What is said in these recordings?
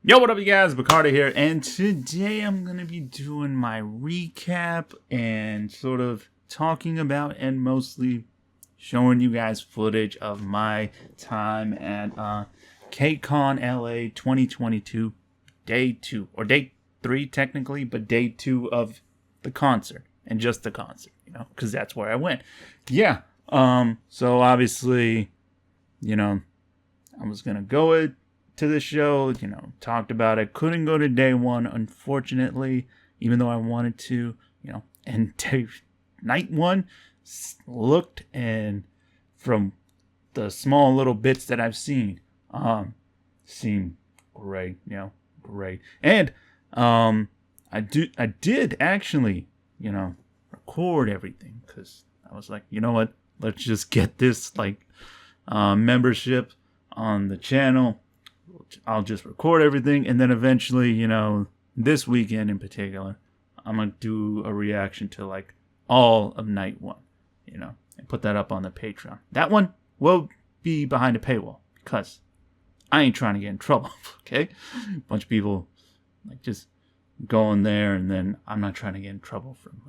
Yo, what up, you guys? Bacardi here, and today I'm going to be doing my recap and sort of talking about and mostly showing you guys footage of my time at KCON LA 2022, day 2, or day 3 technically, but day 2 of the concert, and just the concert, because that's where I went. Yeah, so obviously, I was going to go to the show, talked about it. Couldn't go to day 1, unfortunately, even though I wanted to, and night 1 looked, and from the small little bits that I've seen, seemed great, great. And, I did actually, record everything, because I was like, you know what, let's just get this, membership on the channel. I'll just record everything, and then eventually, this weekend in particular, I'm going to do a reaction to, all of night 1, and put that up on the Patreon. That one will be behind a paywall, because I ain't trying to get in trouble, okay? A bunch of people, just going there, and then I'm not trying to get in trouble from,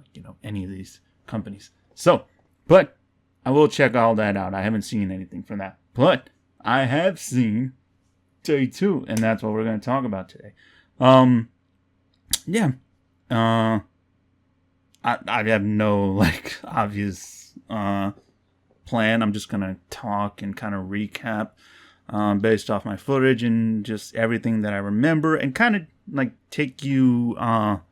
any of these companies. So, but I will check all that out. I haven't seen anything from that. But I have seen day 2, and that's what we're going to talk about today. I have no obvious plan. I'm just going to talk and kind of recap based off my footage and just everything that I remember, and kind of take you on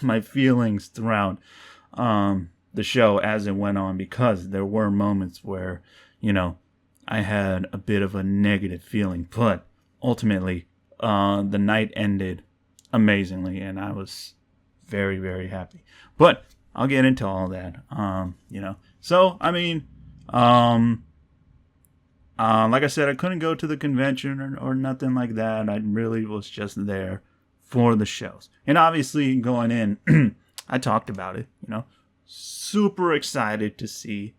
my feelings throughout the show as it went on, because there were moments where I had a bit of a negative feeling, but ultimately, the night ended amazingly, and I was very, very happy. But I'll get into all that, So, like I said, I couldn't go to the convention or nothing like that. I really was just there for the shows. And obviously, going in, I talked about it, super excited to see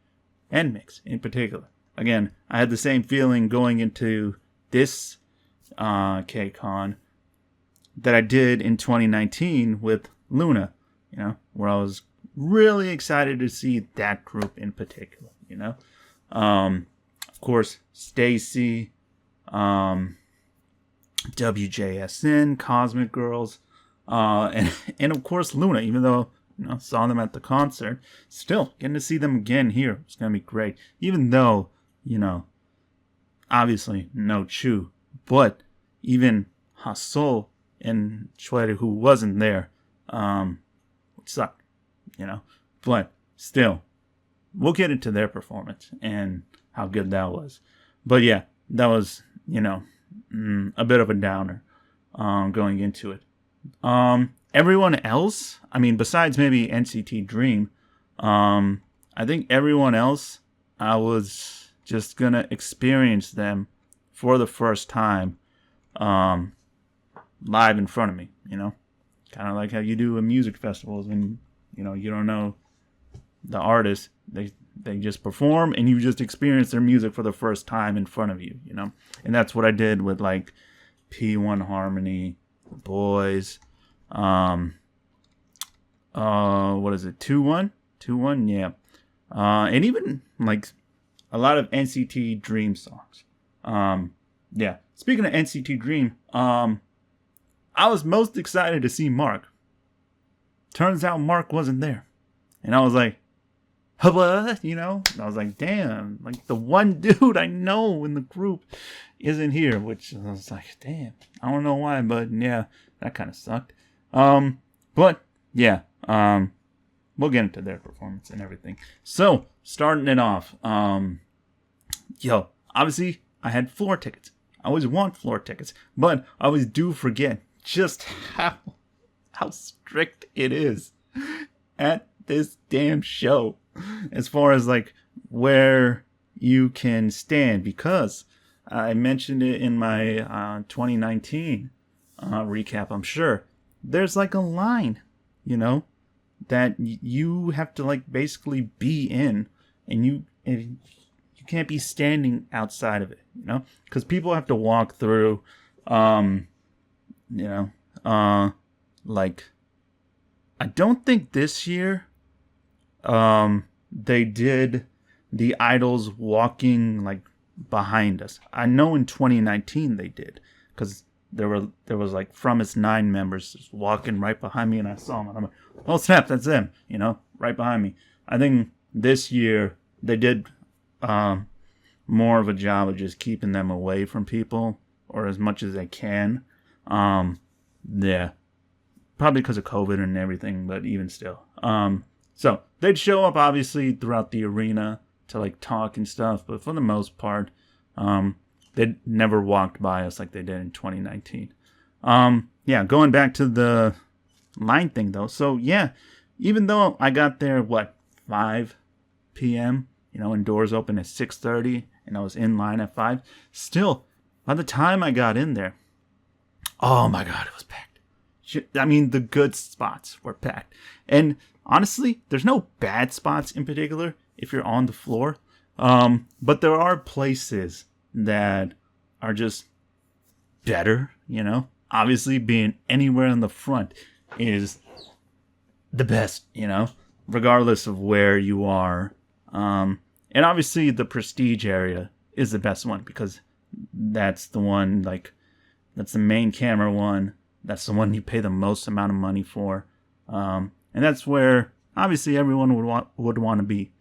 NMIXX in particular. Again, I had the same feeling going into this KCON that I did in 2019 with LOONA, where I was really excited to see that group in particular, Of course, STAYC, WJSN, Cosmic Girls, and of course LOONA, even though saw them at the concert, still getting to see them again here. It's going to be great. Even though, obviously no Chu, but even Hasol and Chwere, who wasn't there, which sucked, but still, we'll get into their performance and how good that was. But yeah, that was, a bit of a downer going into it. Everyone else, besides maybe NCT Dream, I think everyone else, I was just gonna experience them for the first time, live in front of me, kind of like how you do at music festivals when, you don't know the artist, they just perform and you just experience their music for the first time in front of you, and that's what I did with P1 Harmony, Boyz, what is it, 2-1, yeah, and even a lot of NCT Dream songs. Yeah, speaking of NCT Dream, I was most excited to see Mark. Turns out Mark wasn't there, and I was like, what? I was like, damn, the one dude I know in the group isn't here, which I was like, damn, I don't know why, but yeah, that kind of sucked. But yeah, we'll get into their performance and everything. So, starting it off, obviously, I had floor tickets. I always want floor tickets, but I always do forget just how strict it is at this damn show as far as where you can stand, because I mentioned it in my 2019 recap, I'm sure. There's a line, that you have to basically be in, and you can't be standing outside of it, because people have to walk through You know, like, I don't think this year, they did the idols walking like behind us. I know in 2019 they did, because there was like From Its 9 members just walking right behind me, and I saw them, and I'm like, oh snap, that's them, you know, right behind me. I think this year they did more of a job of just keeping them away from people, or as much as they can. Yeah, probably because of COVID and everything, but even still. So they'd show up obviously throughout the arena to like talk and stuff, but for the most part, they never walked by us like they did in 2019. Yeah, going back to the line thing though. So yeah, even though I got there, 5 p.m., you know, and doors open at 6:30, and I was in line at 5, still, by the time I got in there, oh my God, it was packed. I mean, the good spots were packed. And honestly, there's no bad spots in particular if you're on the floor. But there are places that are just better, you know? Obviously, being anywhere in the front is the best, you know? Regardless of where you are. And obviously, the prestige area is the best one, because that's the one, like, that's the main camera one. That's the one you pay the most amount of money for. And that's where, obviously, everyone would want to be.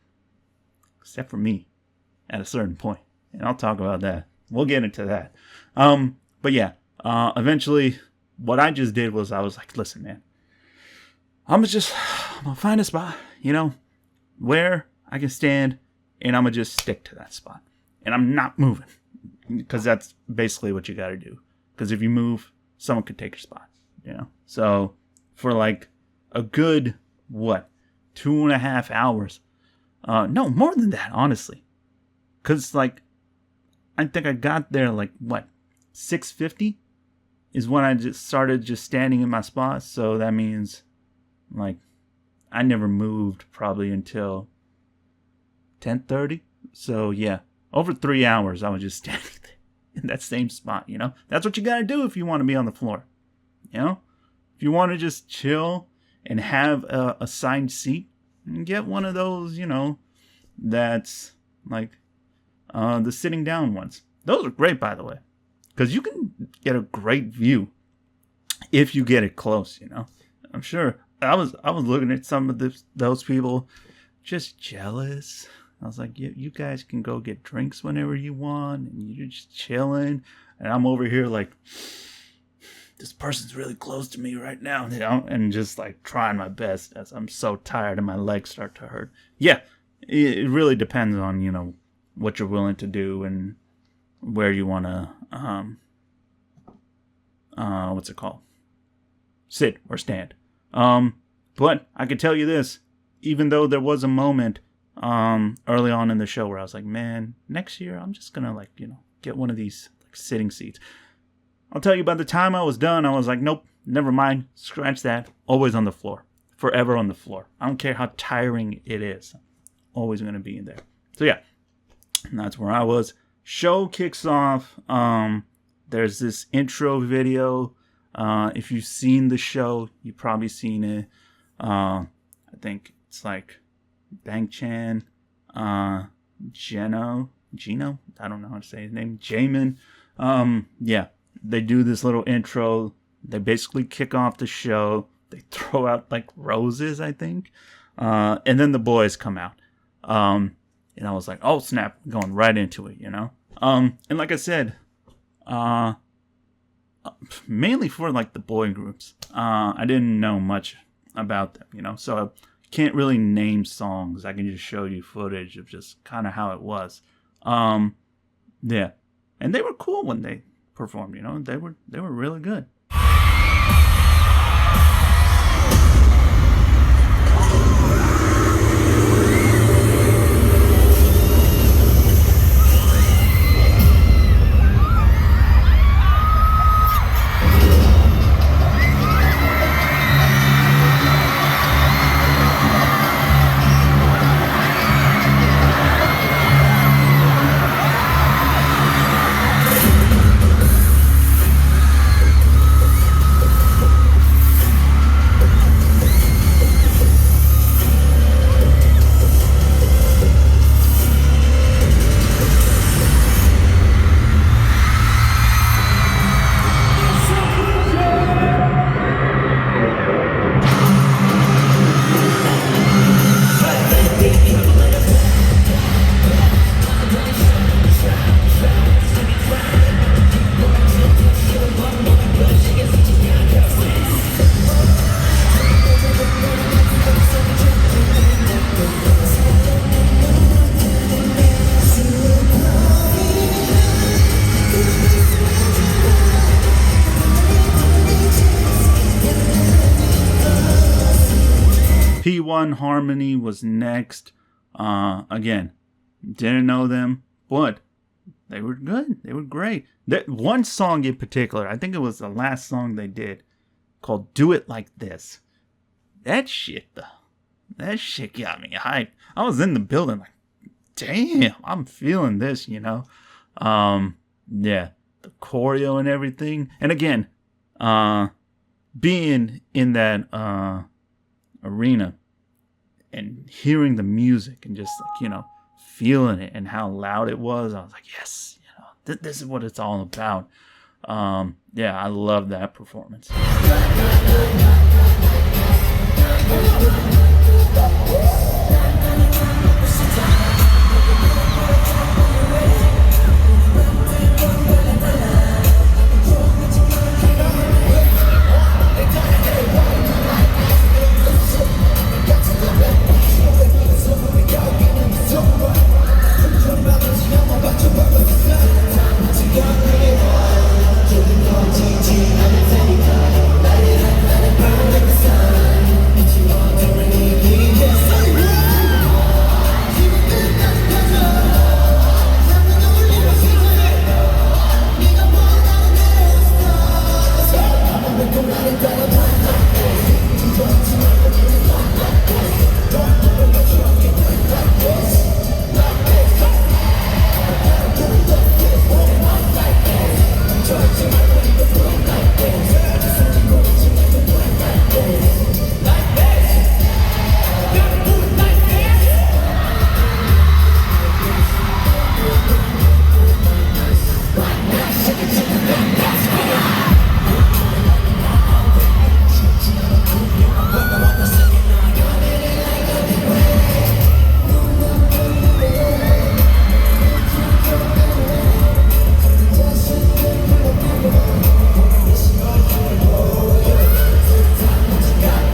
Except for me, at a certain point. And I'll talk about that. We'll get into that. But yeah, eventually, what I just did was, I was like, listen, man. I'm gonna find a spot, you know, where I can stand, and I'm gonna just stick to that spot. And I'm not moving. Because that's basically what you gotta do. Because if you move, someone could take your spot, you know? So, for like a good, 2.5 hours. No, more than that, honestly. Because, like, I think I got there, 6:50 is when I just started just standing in my spot. So that means, like, I never moved probably until 10:30. So, yeah, over 3 hours, I was just standing there in that same spot, you know? That's what you gotta do if you want to be on the floor, you know? If you want to just chill and have a assigned seat, get one of those, you know, that's like the sitting down ones. Those are great, by the way, because you can get a great view if you get it close, you know? I'm sure I was looking at some of those people just jealous. I was like, you guys can go get drinks whenever you want, and you're just chilling, and I'm over here like, this person's really close to me right now, you know, and just like trying my best as I'm so tired and my legs start to hurt. Yeah, it really depends on, you know, what you're willing to do and where you want to, sit or stand. But I can tell you this, even though there was a moment early on in the show where I was like, man, next year I'm just gonna, like, you know, get one of these like sitting seats. I'll tell you, by the time I was done, I was like, nope, never mind, scratch that. Always on the floor, forever on the floor. I don't care how tiring it is, always gonna be in there. So yeah, and that's where I was. Show kicks off. There's this intro video. If you've seen the show, you've probably seen it. I think it's like Bang Chan, Gino, I don't know how to say his name, Jamin. Yeah, they do this little intro. They basically kick off the show. They throw out like roses, I think. And then the boys come out. And I was like, oh snap, going right into it, you know? And like I said, mainly for like the boy groups, I didn't know much about them, you know? So I can't really name songs. I can just show you footage of just kind of how it was. Yeah. And they were cool when they performed, you know? They were really good. P1 Harmony was next. Again, didn't know them, but they were good. They were great. That one song in particular, I think it was the last song they did, called "Do It Like This." That shit got me hyped. I was in the building like, damn, I'm feeling this, you know. Yeah, the choreo and everything. And again, being in that arena and hearing the music and just like, you know, feeling it and how loud it was, I was like, yes, you know, this is what it's all about. Yeah, I love that performance.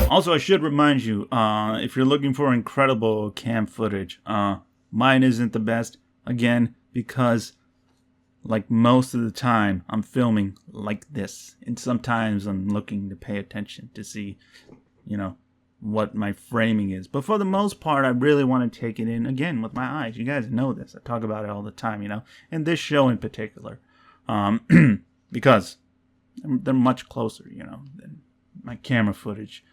Also, I should remind you, if you're looking for incredible cam footage, mine isn't the best, again, because like most of the time I'm filming like this, and sometimes I'm looking to pay attention to see, you know, what my framing is. But for the most part, I really want to take it in, again, with my eyes. You guys know this. I talk about it all the time, you know, and this show in particular, because they're much closer, you know, than my camera footage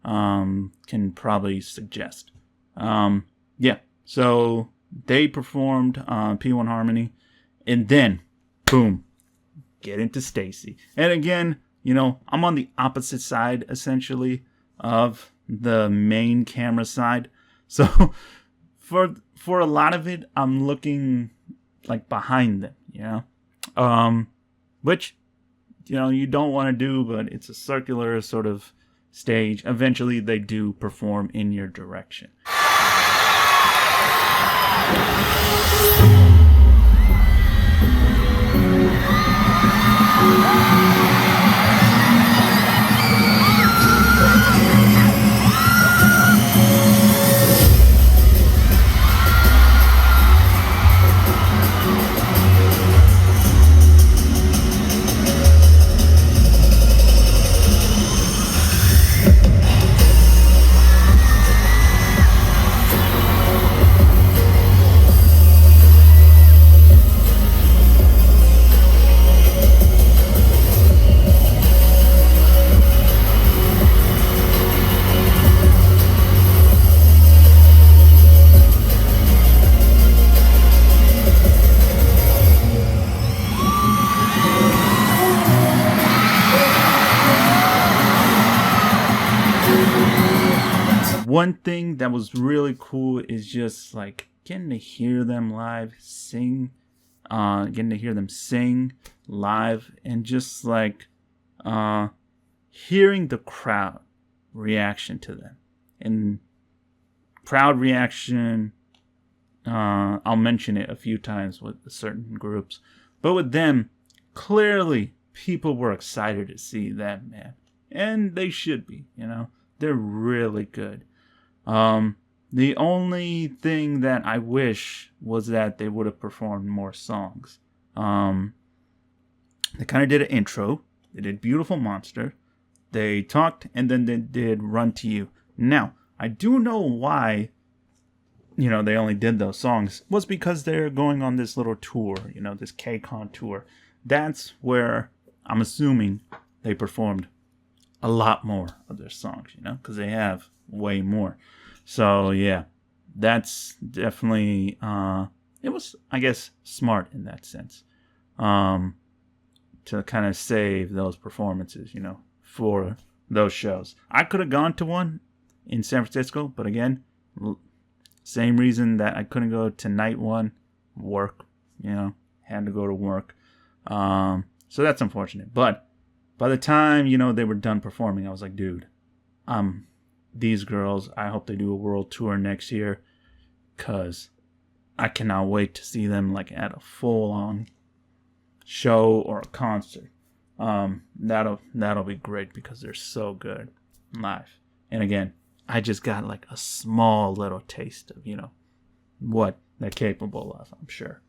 can probably suggest. Yeah, so they performed P1 Harmony, and then boom, get into STAYC. And again, you know, I'm on the opposite side essentially of the main camera side, so for a lot of it I'm looking like behind them, you know, which, you know, you don't want to do, but it's a circular sort of stage. Eventually they do perform in your direction. One thing that was really cool is just like getting to hear them live sing, getting to hear them sing live, and just like hearing the crowd reaction to them. And crowd reaction, I'll mention it a few times with certain groups, but with them, clearly people were excited to see them, man, and they should be, you know. They're really good. The only thing that I wish was that they would have performed more songs. They kind of did an intro. They did Beautiful Monster. They talked, and then they did Run to You. Now, I do know why, you know, they only did those songs was because they're going on this little tour, you know, this KCON tour. That's where I'm assuming they performed a lot more of their songs, you know, because they have way more. So yeah, that's definitely it was, I guess, smart in that sense, to kind of save those performances, you know, for those shows. I could have gone to one in San Francisco, but again, same reason that I couldn't go to night one, work, you know, had to go to work. So that's unfortunate. But by the time, you know, they were done performing, I was like, dude, these girls, I hope they do a world tour next year, because I cannot wait to see them like at a full-on show or a concert. That'll be great because they're so good live. And again, I just got like a small little taste of, you know, what they're capable of, I'm sure.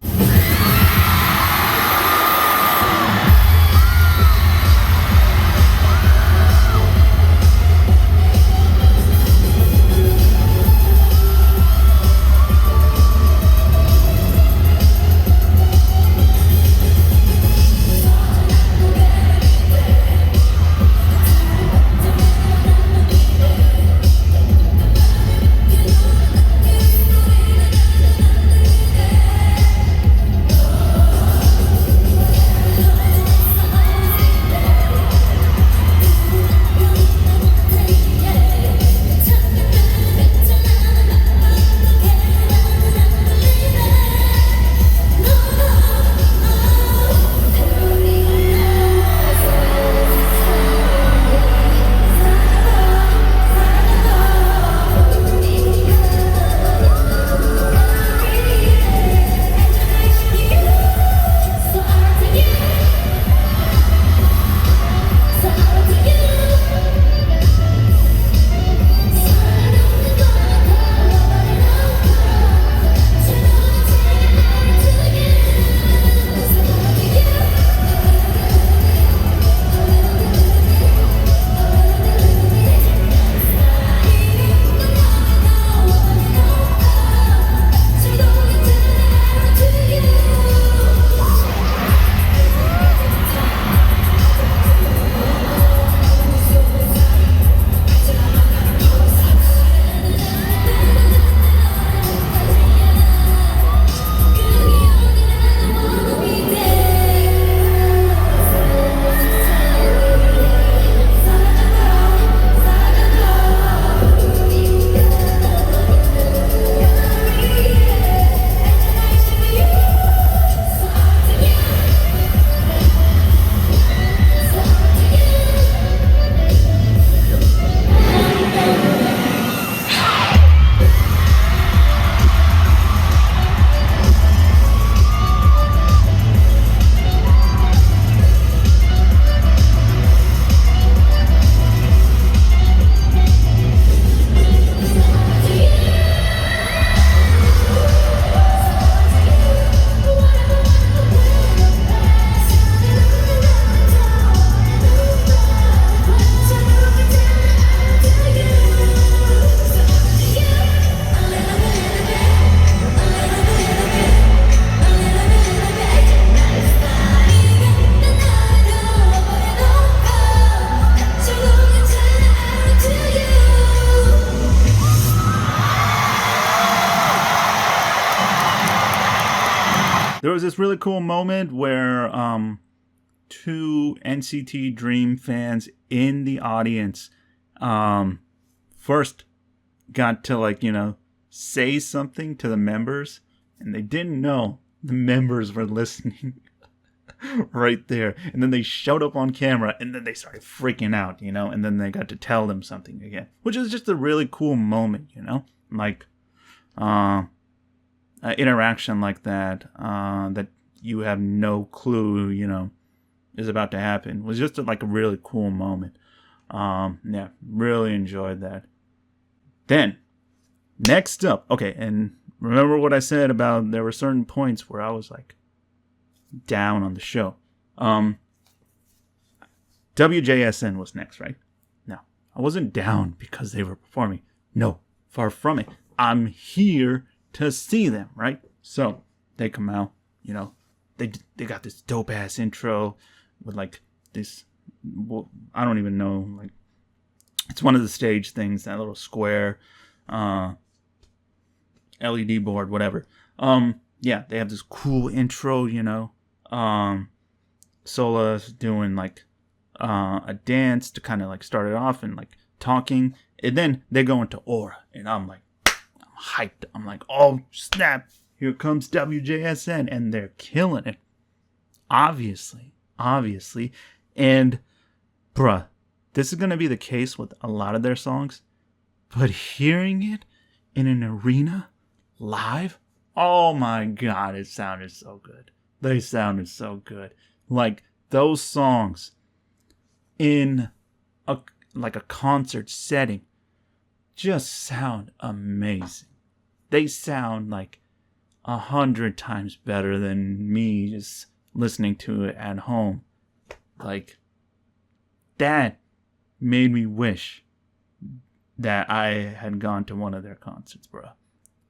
There was this really cool moment where two NCT Dream fans in the audience first got to, like, you know, say something to the members, and they didn't know the members were listening right there. And then they showed up on camera, and then they started freaking out, you know, and then they got to tell them something again, which is just a really cool moment, you know, like interaction like that, that you have no clue, you know, is about to happen. It was just like a really cool moment. Yeah, really enjoyed that. Then, next up, okay, and remember what I said about there were certain points where I was like down on the show. WJSN was next, right? No, I wasn't down because they were performing. No, far from it. I'm here to see them, right? So they come out, you know, they got this dope ass intro with like this, well, I don't even know, like it's one of the stage things, that little square LED board, whatever. Yeah, they have this cool intro, you know. Sola's doing like a dance to kind of like start it off and like talking, and then they go into aura, and I'm hyped. I'm like, oh snap, here comes WJSN, and they're killing it. Obviously. And bruh, this is gonna be the case with a lot of their songs, but hearing it in an arena live, oh my god, it sounded so good. They sounded so good. Like those songs in a concert setting just sound amazing. They sound like 100 times better than me just listening to it at home. Like, that made me wish that I had gone to one of their concerts, bro.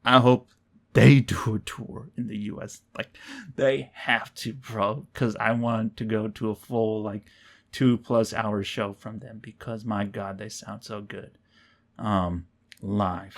I hope they do a tour in the US. Like, they have to, bro, because I want to go to a full, like, 2+ hour show from them, because my god, they sound so good live.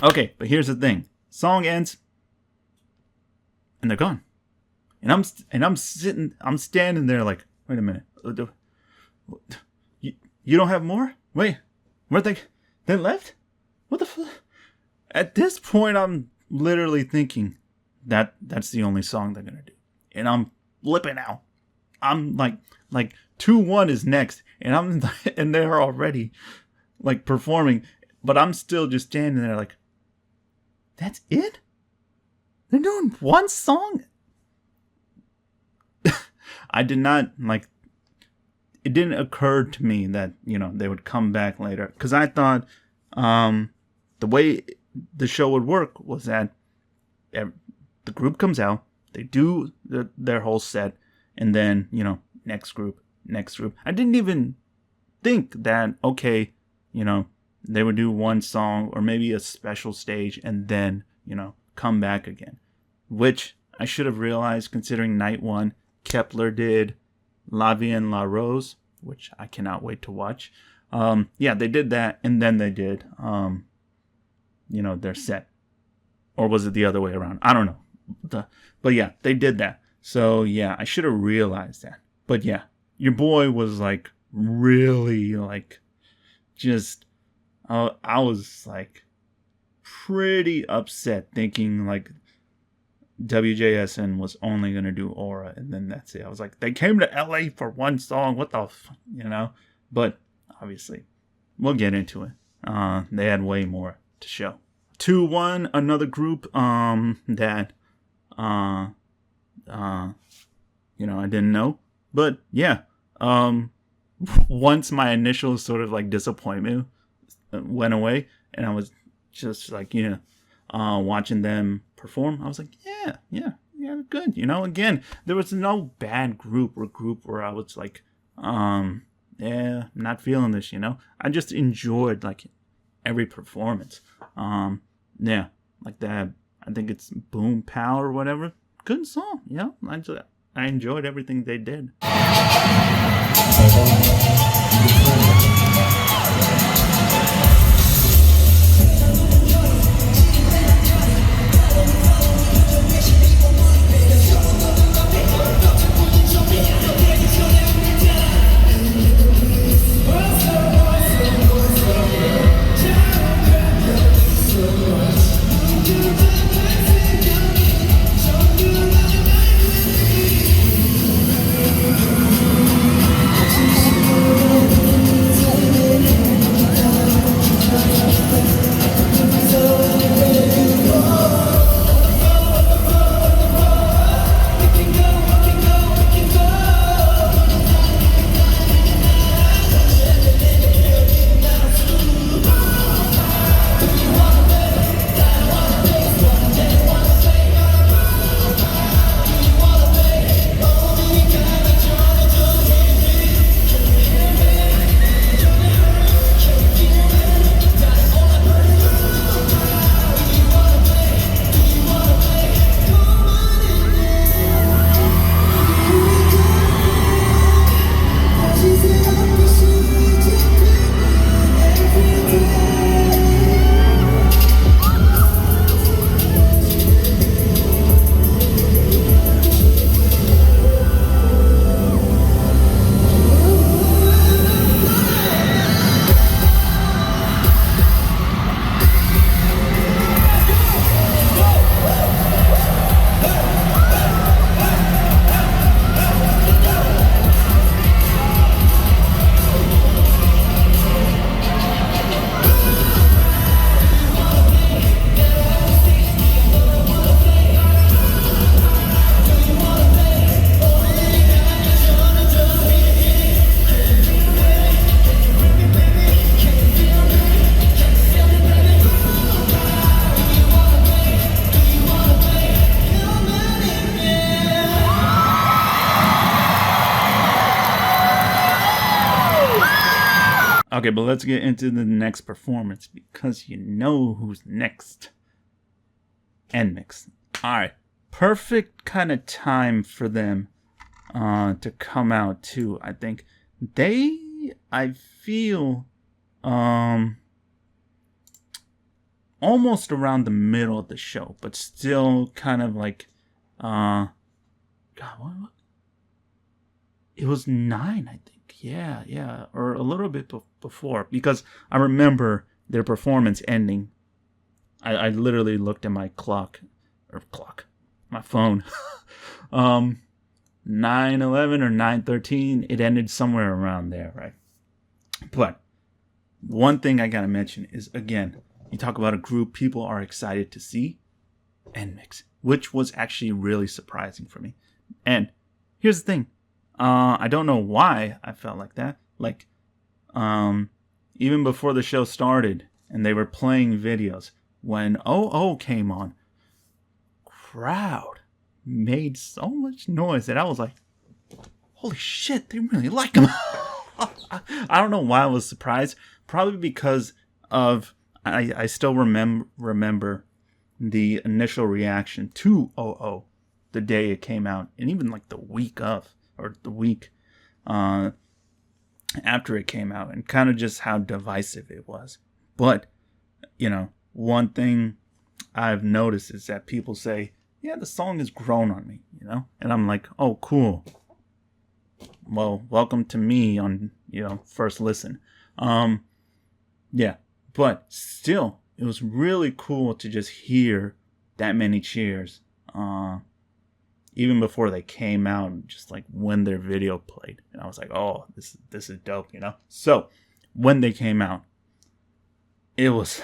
Okay, but here's the thing. Song ends, and they're gone. And I'm standing there like, wait a minute. You don't have more? Wait, where they left? What the fuck? At this point, I'm literally thinking that's the only song they're gonna do, and I'm flipping out. I'm like 2-1 is next, and they're already like performing, but I'm still just standing there like, That's it? They're doing one song? I did not, like, it didn't occur to me that, they would come back later. Because I thought the way the show would work was that the group comes out, they do their whole set, and then, next group. I didn't even think that, okay, they would do one song or maybe a special stage and then, come back again. Which I should have realized considering night one, Kepler did La Vie en La Rose, which I cannot wait to watch. Yeah, they did that, and then they did, their set. Or was it the other way around? I don't know. But yeah, they did that. So yeah, I should have realized that. But yeah, your boy was like really like just, I was like pretty upset thinking like WJSN was only going to do Aura and then that's it. I was like, they came to LA for one song. What the But obviously, we'll get into it. They had way more to show. 2-1, another group that I didn't know. But yeah, once my initial sort of like disappointment went away and I was just like, watching them perform, I was like, yeah, good. Again, there was no bad group where I was like, not feeling this, I just enjoyed like every performance. Yeah, like that. I think it's Boom Pow or whatever. Good song, I enjoyed everything they did. Okay, but let's get into the next performance because you know who's next. NMIXX. Alright, perfect kind of time for them to come out too. I think I feel almost around the middle of the show, but still kind of like God, what? It was 9, I think. Yeah, or a little bit before, because I remember their performance ending. I literally looked at my my phone. 9:11 or 9:13. It ended somewhere around there, right? But one thing I gotta mention is, again, you talk about a group people are excited to see, NMIXX, which was actually really surprising for me. And here's the thing. I don't know why I felt like that. Like, even before the show started and they were playing videos, when OO came on, crowd made so much noise that I was like, holy shit, they really like him. I don't know why I was surprised. Probably because of, I still remember the initial reaction to OO the day it came out, and even like the week of, or the week after it came out, and kind of just how divisive it was. But, you know, one thing I've noticed is that people say, yeah, the song has grown on me, you know? And I'm like, oh, cool. Well, welcome to me on, you know, first listen. Yeah, but still, it was really cool to just hear that many cheers. Even before they came out, just like when their video played. And I was like, oh, this is dope, you know? So, when they came out, it was,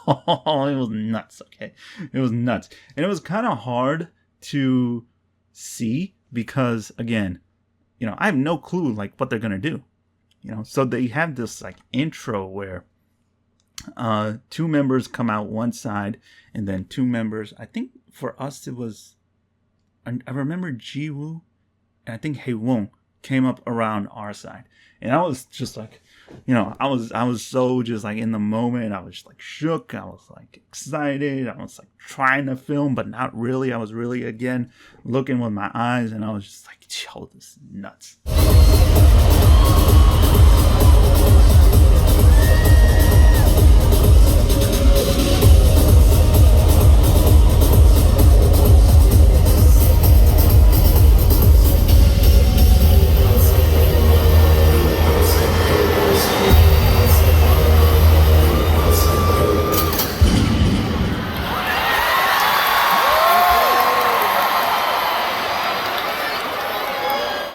it was nuts, okay? It was nuts. And it was kind of hard to see because, again, you know, I have no clue, like, what they're going to do. You know, so they have this, like, intro where two members come out one side, and then two members, I think for us it was, I remember Jiwoo and I think Haewon came up around our side, and I was just like, you know, I was so just like in the moment. I was just like shook. I was like excited. I was like trying to film, but not really. I was really again looking with my eyes, and I was just like, yo, this is nuts.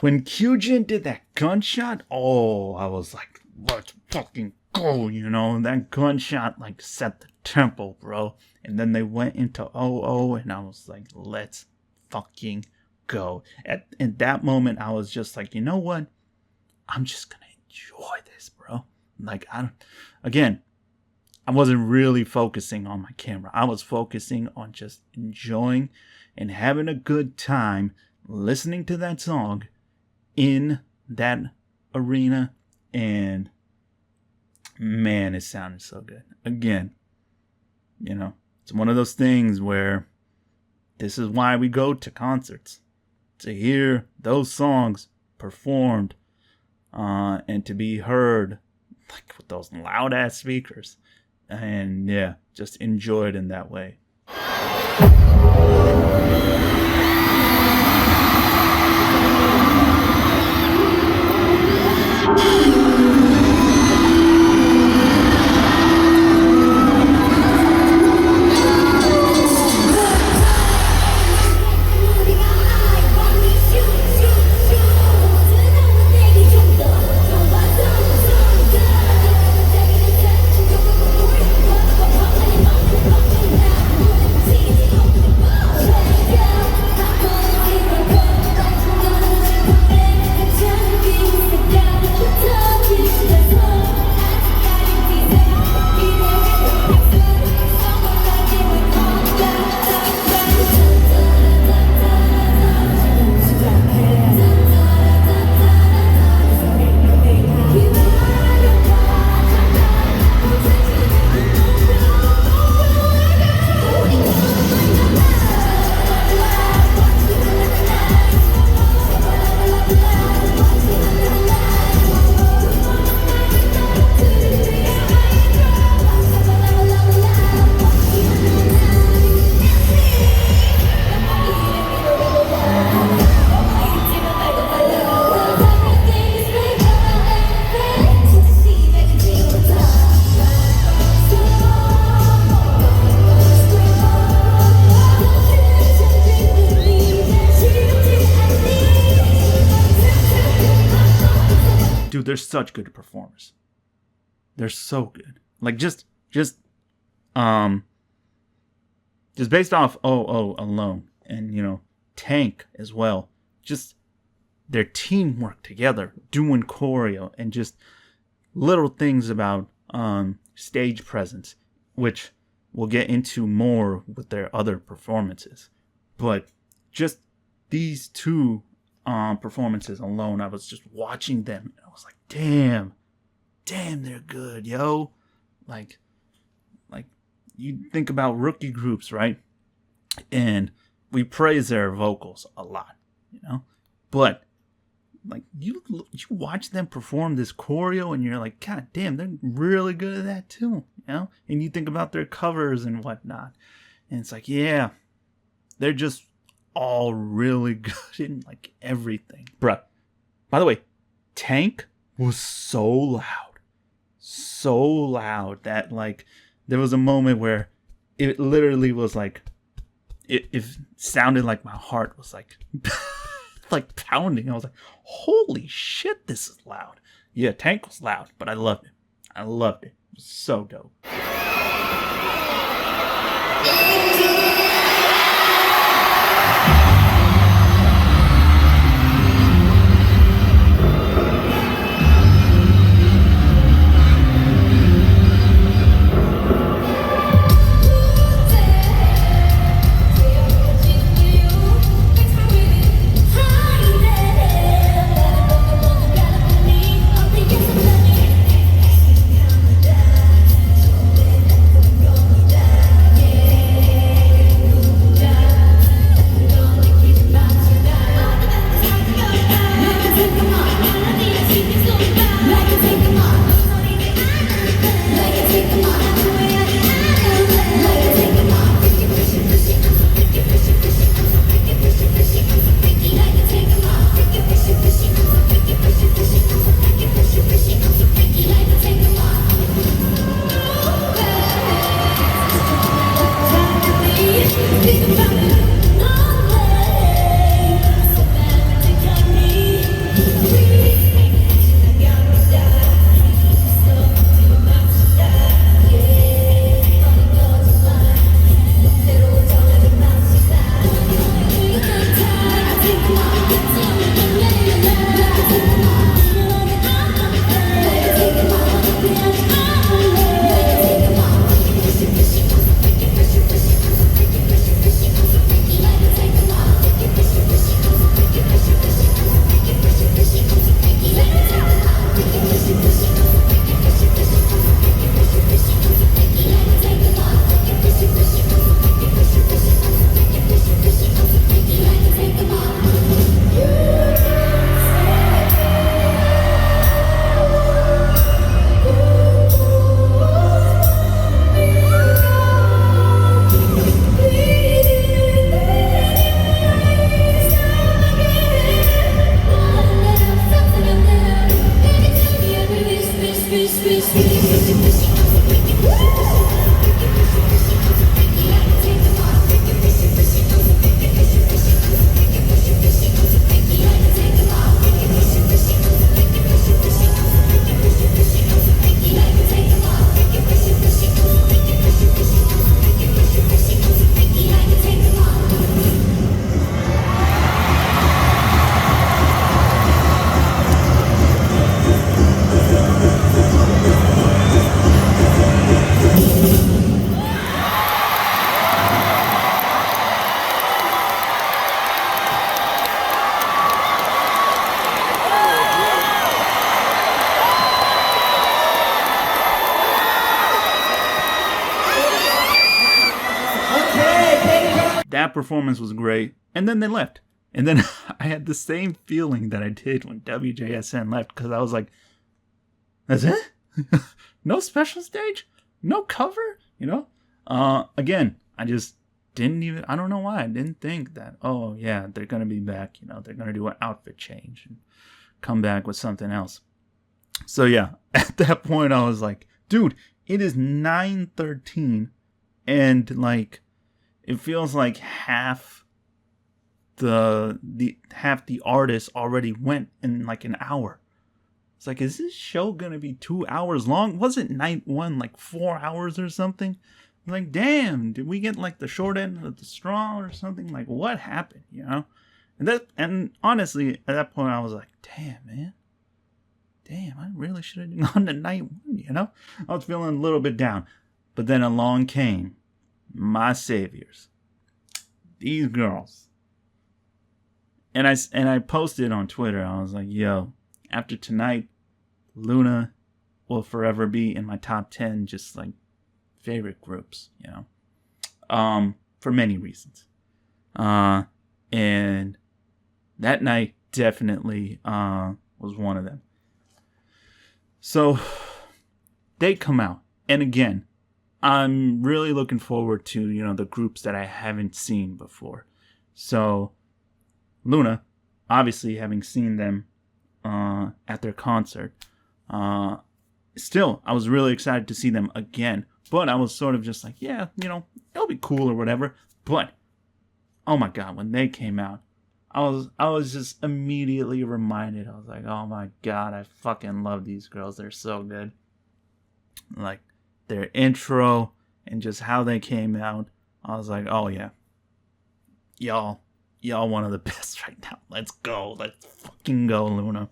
When Kyujin did that gunshot, oh, I was like, let's fucking go, you know? That gunshot, like, set the tempo, bro. And then they went into OO, and I was like, let's fucking go. In that moment, I was just like, you know what? I'm just gonna enjoy this, bro. Like, I wasn't really focusing on my camera. I was focusing on just enjoying and having a good time listening to that song in that arena, and man, it sounded so good. Again, you know, it's one of those things where this is why we go to concerts, to hear those songs performed, and to be heard like with those loud ass speakers, and yeah, just enjoy it in that way. Dude, they're such good performers. They're so good. Like, just Just based off OO alone, and Tank as well. Just their teamwork together, doing choreo, and just little things about stage presence, which we'll get into more with their other performances. But just these two performances alone, I was just watching them, and I was like, damn, they're good, yo. Like you think about rookie groups, right? And we praise their vocals a lot, but like you watch them perform this choreo, and you're like, God damn, they're really good at that too, And you think about their covers and whatnot, and it's like, yeah, they're just all really good in like everything, bruh. By the way, Tank was so loud that like there was a moment where it literally was like it sounded like my heart was like like pounding. I was like, holy shit, this is loud. Yeah, Tank was loud, but I loved it. It was so dope. That performance was great. And then they left. And then I had the same feeling that I did when WJSN left, because I was like, that's it? No special stage? No cover? Again, I just didn't even, I don't know why. I didn't think that, oh yeah, they're going to be back. They're going to do an outfit change and come back with something else. So yeah, at that point I was like, dude, it is 9:13 and like, it feels like half the artists already went in like an hour. It's like, is this show gonna be 2 hours long? Wasn't night one like 4 hours or something? Like, damn, did we get like the short end of the straw or something? Like, what happened, you know? And honestly, at that point, I was like, damn, man. Damn, I really should have gone to night one, you know? I was feeling a little bit down. But then along came my saviors. These girls. And I posted on Twitter. I was like, yo, after tonight, LOONA will forever be in my top 10 just like favorite groups, you know, for many reasons. And that night definitely was one of them. So they come out, and again, I'm really looking forward to, you know, the groups that I haven't seen before. So LOONA, obviously having seen them at their concert, still I was really excited to see them again. But I was sort of just like, yeah, you know, it'll be cool or whatever. But oh my god, when they came out, I was just immediately reminded. I was like, oh my god, I fucking love these girls. They're so good. Like their intro and just how they came out, I was like, oh yeah, y'all one of the best right now. Let's go. Let's fucking go, LOONA.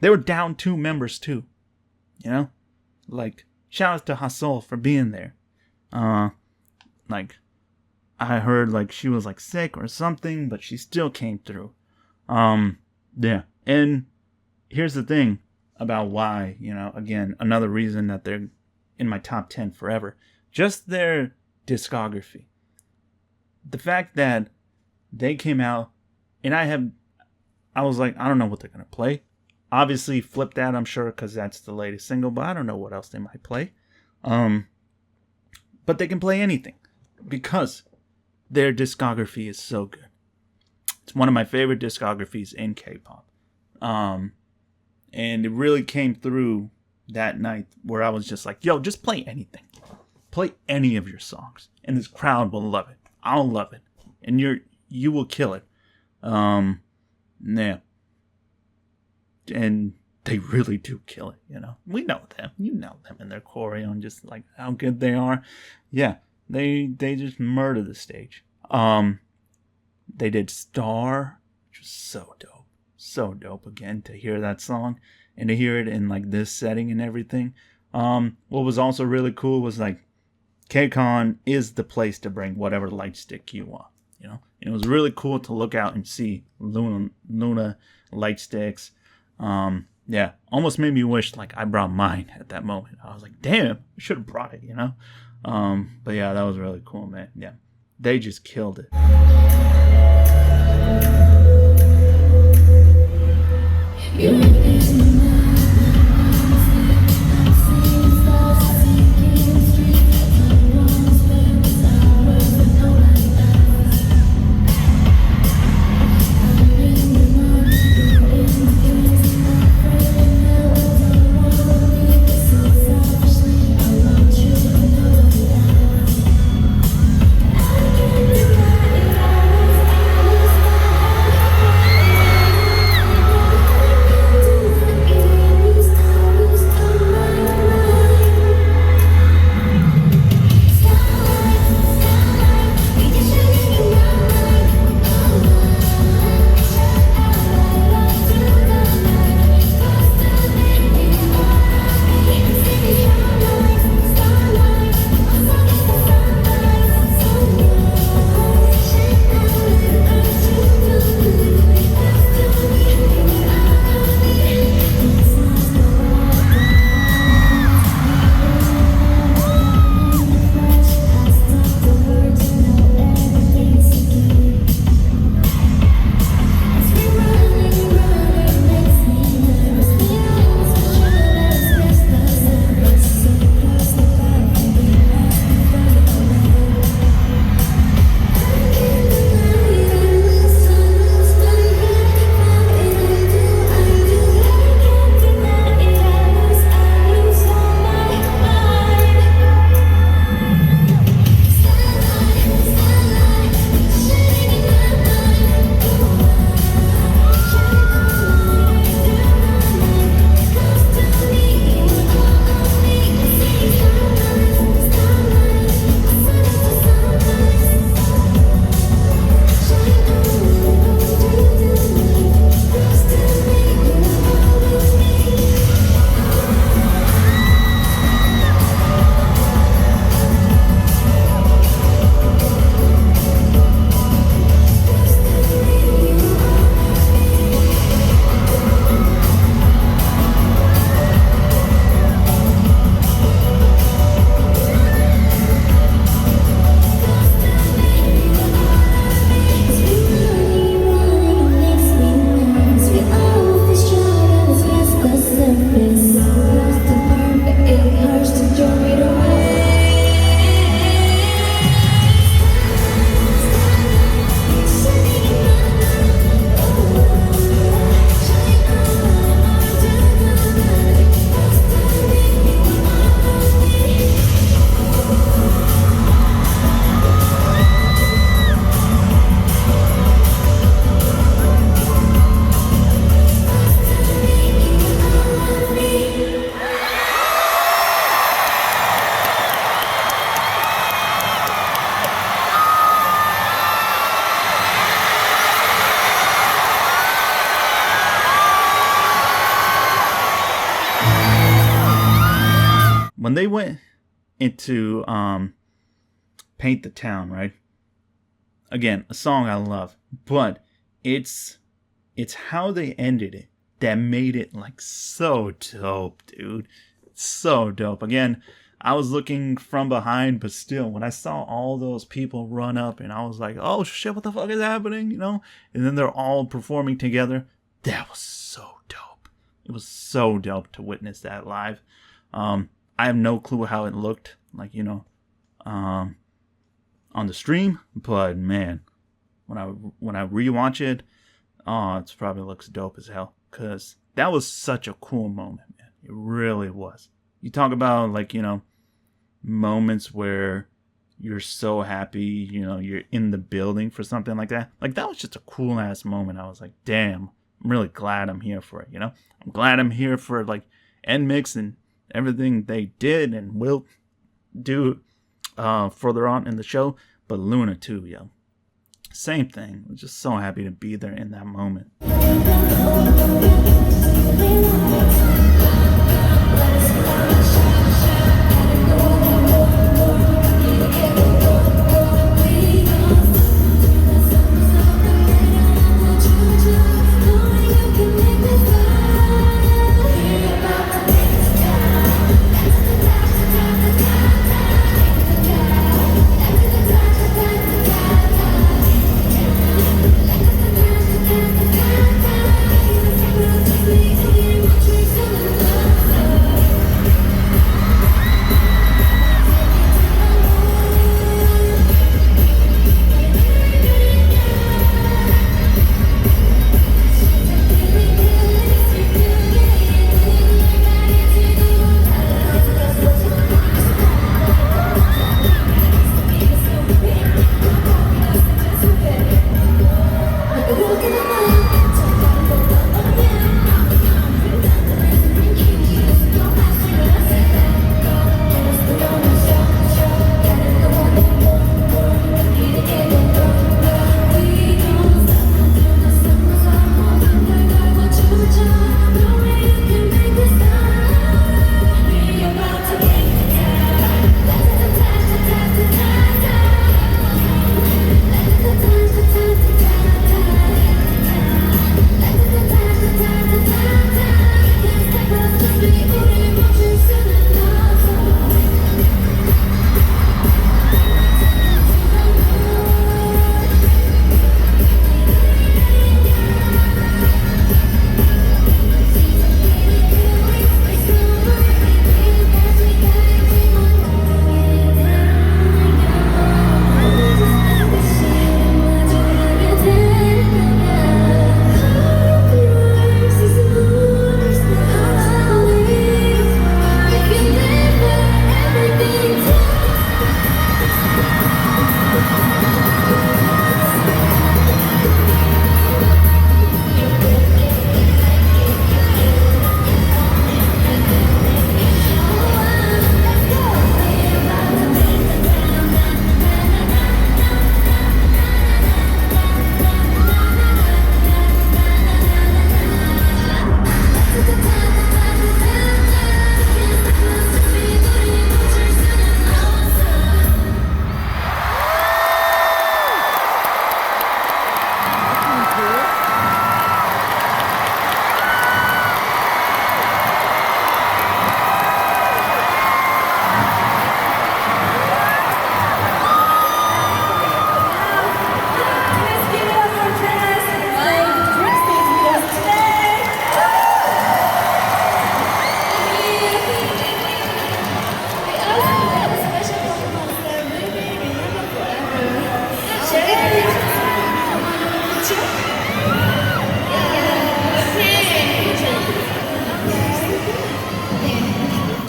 They were down 2 members too, you know, like shout out to Hasol for being there. Like I heard like she was like sick or something, but she still came through. Yeah. And here's the thing about why, you know, again, another reason that they're in my top 10 forever, just their discography. The fact that they came out and I was like, I don't know what they're going to play. Obviously, Flip That, I'm sure, because that's the latest single, but I don't know what else they might play. But they can play anything because their discography is so good. It's one of my favorite discographies in K-pop. And it really came through that night where I was just like, yo, just play anything. Play any of your songs. And this crowd will love it. I'll love it. And you will kill it. Yeah. And they really do kill it, you know. We know them. You know them and their choreo and just like how good they are. Yeah, they just murder the stage. They did Star, which was so dope. So dope again to hear that song and to hear it in like this setting and everything. What was also really cool was like KCON is the place to bring whatever light stick you want, you know. And it was really cool to look out and see LOONA light sticks. yeah, almost made me wish like I brought mine at that moment. I was like, damn, I should have brought it, you know? But yeah, that was really cool, man. Yeah, they just killed it. When they went into Paint the Town, right? Again, a song I love, but it's how they ended it that made it like so dope, dude. So dope. Again, I was looking from behind, but still, when I saw all those people run up and I was like, oh shit, what the fuck is happening? You know? And then they're all performing together. That was so dope. It was so dope to witness that live. I have no clue how it looked, like, you know, on the stream, but man, when I rewatch it, oh, it probably looks dope as hell, because that was such a cool moment, man. It really was. You talk about, like, you know, moments where you're so happy, you know, you're in the building for something like that. Like, that was just a cool ass moment. I was like, damn, I'm really glad I'm here for it, you know? I'm glad I'm here for, like, NMIXX and everything they did and will do further on in the show, but LOONA too, yo. Same thing. I'm just so happy to be there in that moment.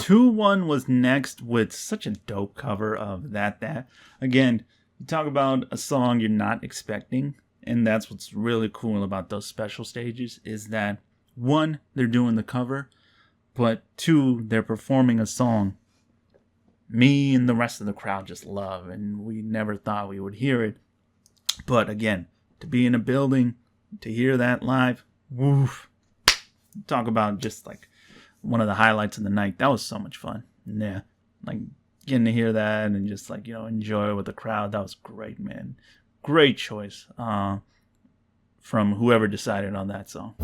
2-1 was next with such a dope cover of That. Again, you talk about a song you're not expecting, and that's what's really cool about those special stages, is that 1, they're doing the cover, but 2, they're performing a song me and the rest of the crowd just love, and we never thought we would hear it. But again, to be in a building, to hear that live, woof. Talk about just like one of the highlights of the night. That was so much fun. Yeah, like getting to hear that and just like, enjoy it with the crowd. That was great, man. Great choice from whoever decided on that song.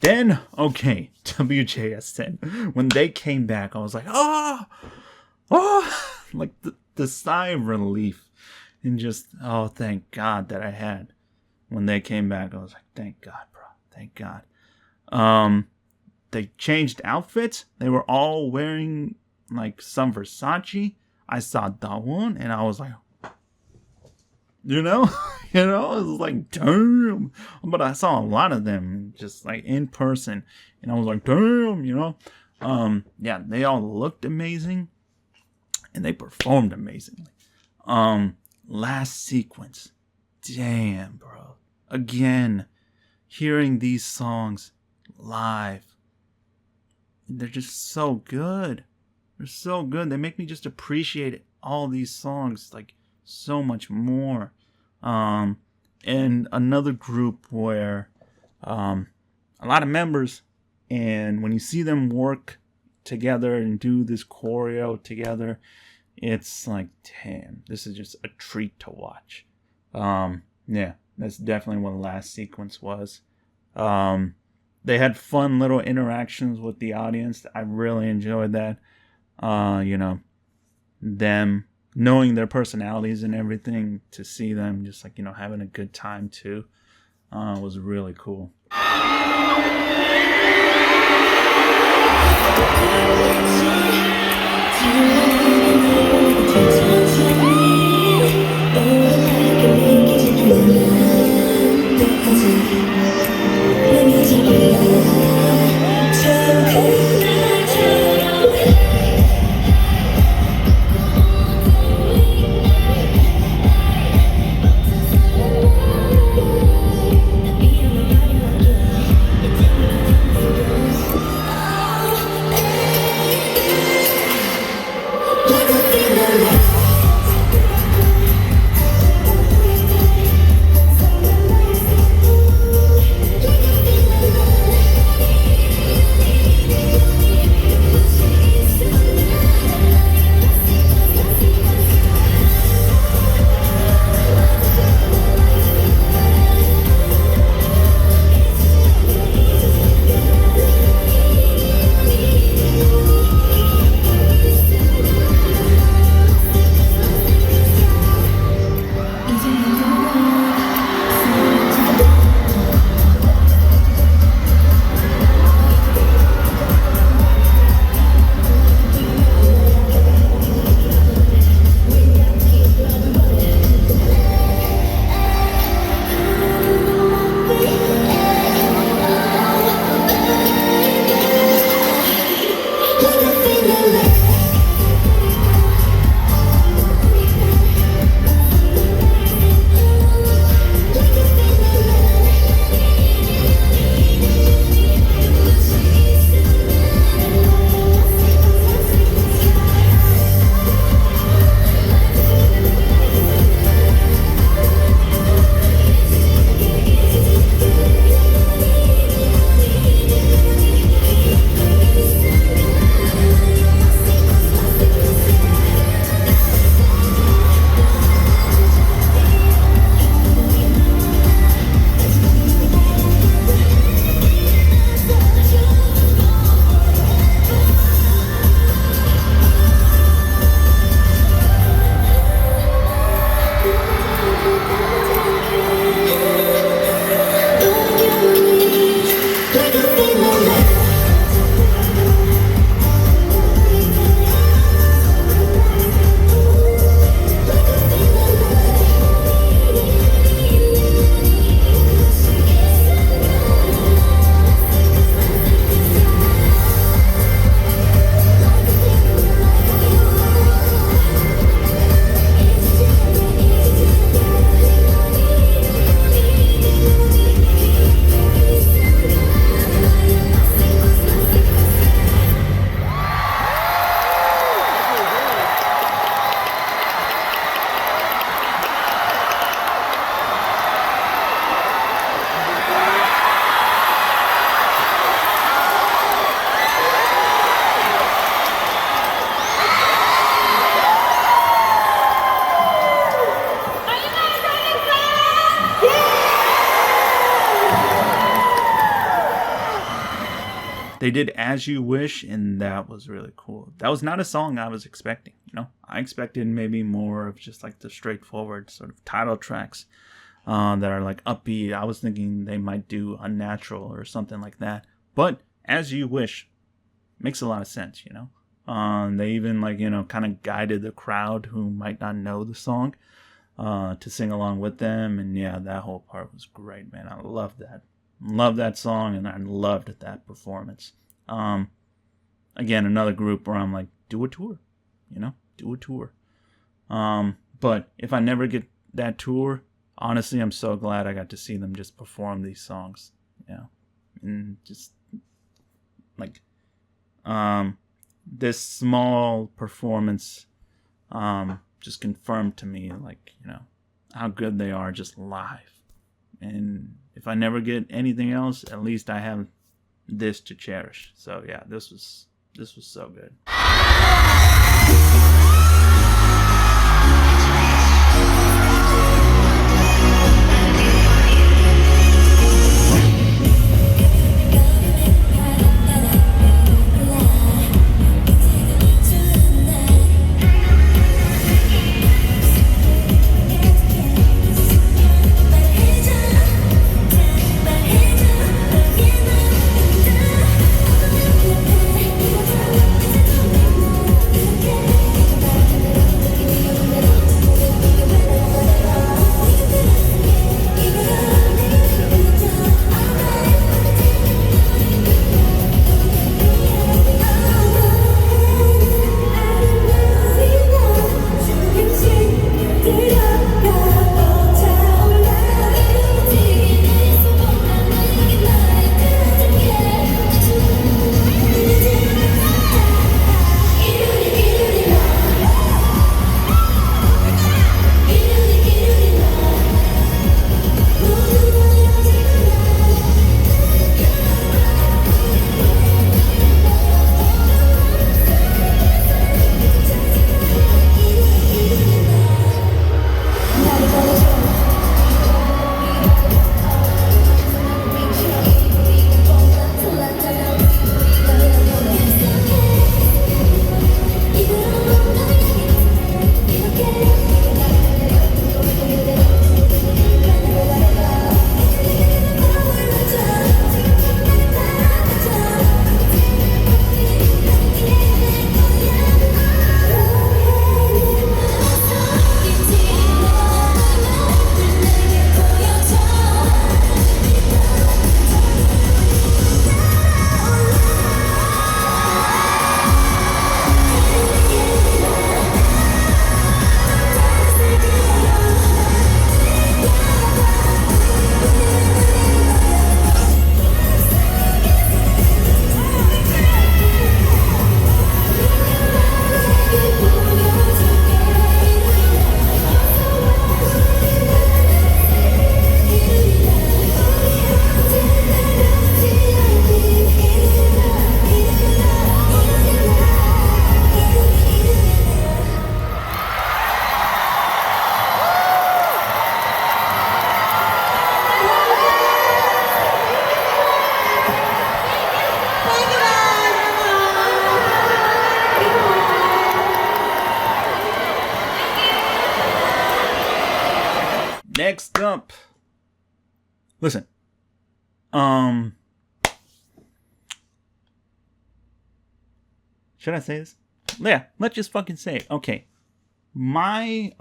Then, okay, WJSN. When they came back, I was like, oh, like the sigh of relief. And just, oh, thank God that I had. When they came back, I was like, thank God, bro. Thank God. They changed outfits. They were all wearing, like, some Versace. I saw that one, and I was like, it was like, damn. But I saw a lot of them just like in person, and I was like, damn, yeah, they all looked amazing and they performed amazingly. Last sequence, damn, bro. Again, hearing these songs live, they're just so good. They're so good. They make me just appreciate all these songs like so much more. And another group where a lot of members, and when you see them work together and do this choreo together, it's like, damn, this is just a treat to watch. Yeah, that's definitely what the last sequence was. They had fun little interactions with the audience. I really enjoyed that. Them knowing their personalities and everything, to see them just like, having a good time too, was really cool. did As You Wish, and that was really cool. That was not a song I was expecting, you know. I expected maybe more of just like the straightforward sort of title tracks that are like upbeat. I was thinking they might do Unnatural or something like that. But As You Wish makes a lot of sense, you know. They even like, you know, kind of guided the crowd who might not know the song to sing along with them. And yeah, that whole part was great, man. I loved that. Loved that song, and I loved that performance. Again, another group where I'm like, do a tour, you know, do a tour. But if I never get that tour, honestly, I'm so glad I got to see them just perform these songs, you know, and just like, this small performance, just confirmed to me, like, you know, how good they are just live. And if I never get anything else, at least I have this to cherish. So yeah, this was so good. Next up, listen, should I say this? Yeah, let's just fucking say it. Okay, my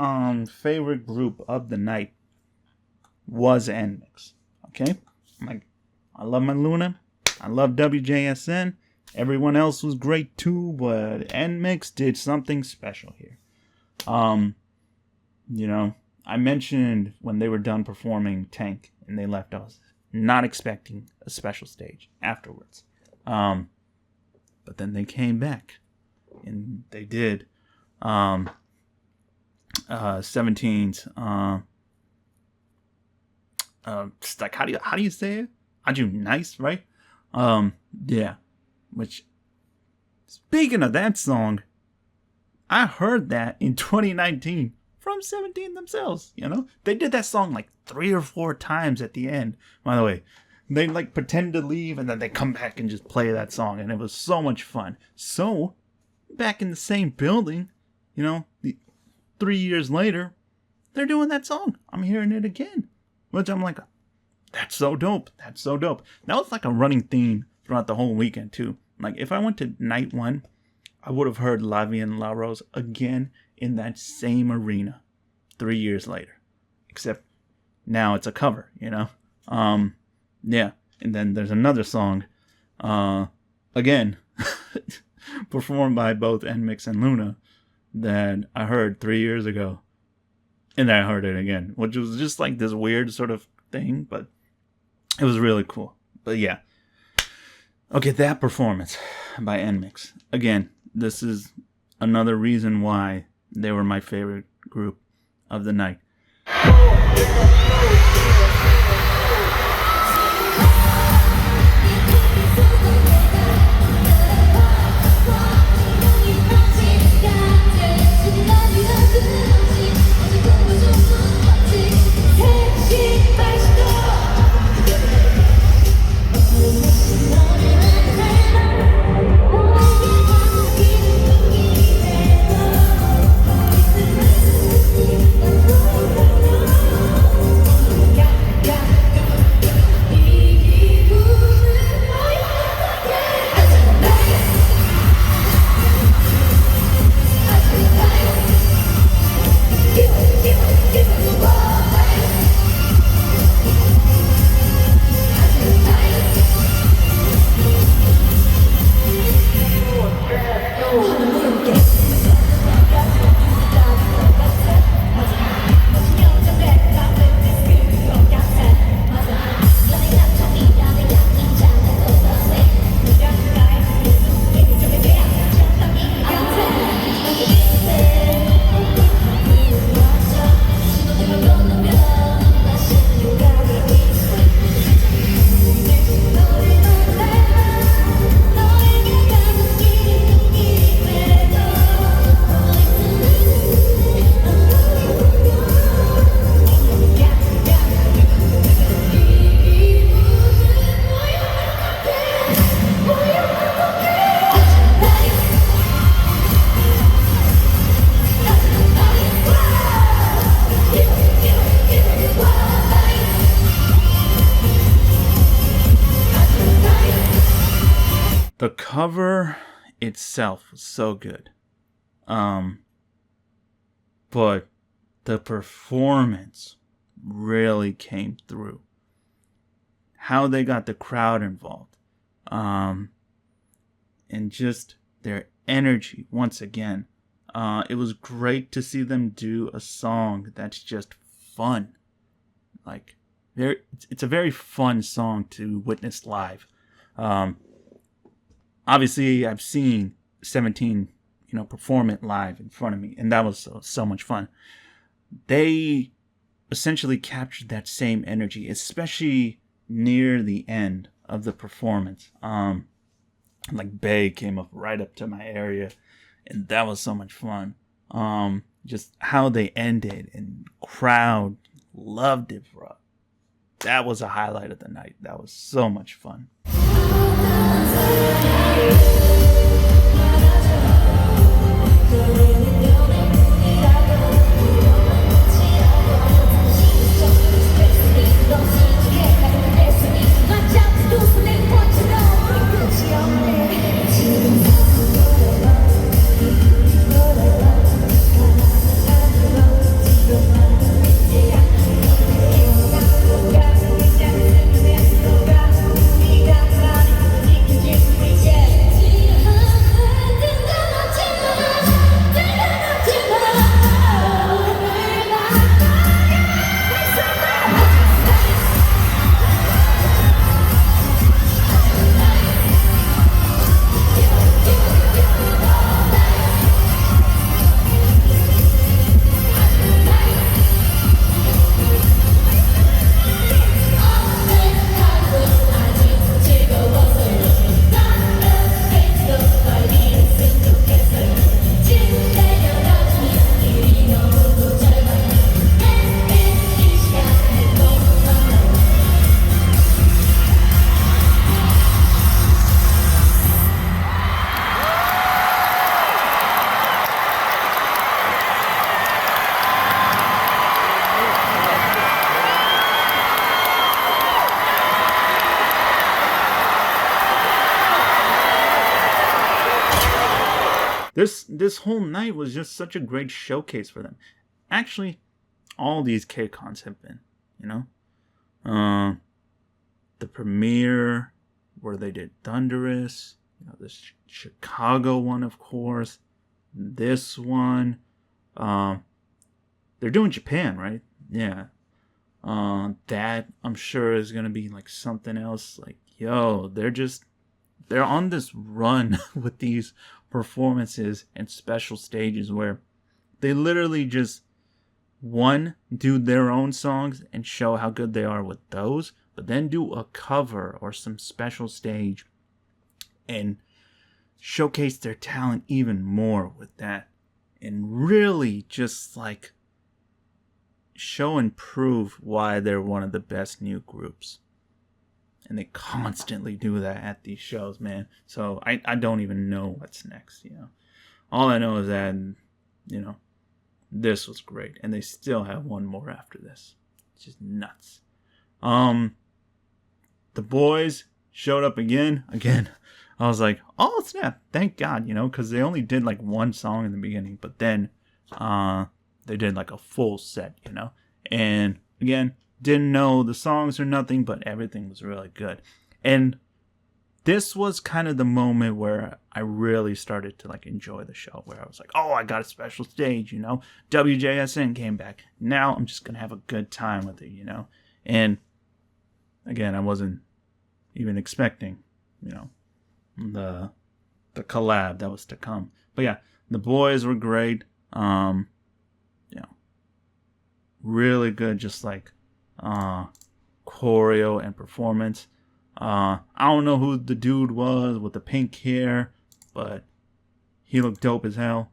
favorite group of the night was NMIXX. Okay, like, I love my LOONA, I love WJSN. Everyone else was great too, but NMIXX did something special here. You know, I mentioned when they were done performing Tank and they left, I was not expecting a special stage afterwards. But then they came back and they did 17's like, how do you say it? Aju Nice, right? Yeah. Which, speaking of that song, I heard that in 2019 from 17 themselves, you know? They did that song like 3 or 4 times at the end. By the way, They like pretend to leave and then they come back and just play that song, and it was so much fun. So back in the same building, 3 years later, they're doing that song. I'm hearing it again, which I'm like, that's so dope. That's so dope. That was like a running theme throughout the whole weekend too. Like if I went to night one, I would have heard La Vie en La Rose again in that same arena 3 years later. Except now it's a cover, Yeah. And then there's another song, again, performed by both NMIXX and LOONA that I heard 3 years ago. And then I heard it again, which was just like this weird sort of thing, but it was really cool. But yeah. Okay, that performance by NMIXX. Again, this is another reason why they were my favorite group of the night. The cover itself was so good. But the performance really came through. How they got the crowd involved. And just their energy once again. It was great to see them do a song that's just fun. Like, it's a very fun song to witness live. Obviously, I've seen 17, perform it live in front of me, and that was so much fun. They essentially captured that same energy, especially near the end of the performance. Like Bae came up right up to my area, and that was so much fun. Just how they ended, and crowd loved it, bro. That was a highlight of the night. That was so much fun. Yeah. this whole night was just such a great showcase for them. Actually, all these KCONs have been, you know. The premiere where they did Thunderous, you know, the Chicago one, of course. This one, they're doing Japan, right? Yeah. That I'm sure is gonna be like something else. Like, yo, they're on this run with these performances and special stages where they literally just do their own songs and show how good they are with those, but then do a cover or some special stage and showcase their talent even more with that, and really just like show and prove why they're one of the best new groups. And they constantly do that at these shows, man. So I don't even know what's next, you know. All I know is that, you know, this was great. And they still have one more after this. It's just nuts. The Boyz showed up again. I was like, oh snap, thank God, you know, because they only did like one song in the beginning. But then they did like a full set, you know. And again, didn't know the songs or nothing, but everything was really good. And this was kind of the moment where I really started to like enjoy the show, where I was like, oh, I got a special stage, you know. WJSN came back. Now I'm just going to have a good time with it, you know. And again, I wasn't even expecting, you know, the collab that was to come. But yeah, the Boyz were great. You know, really good, just like choreo and performance. I don't know who the dude was with the pink hair, but he looked dope as hell.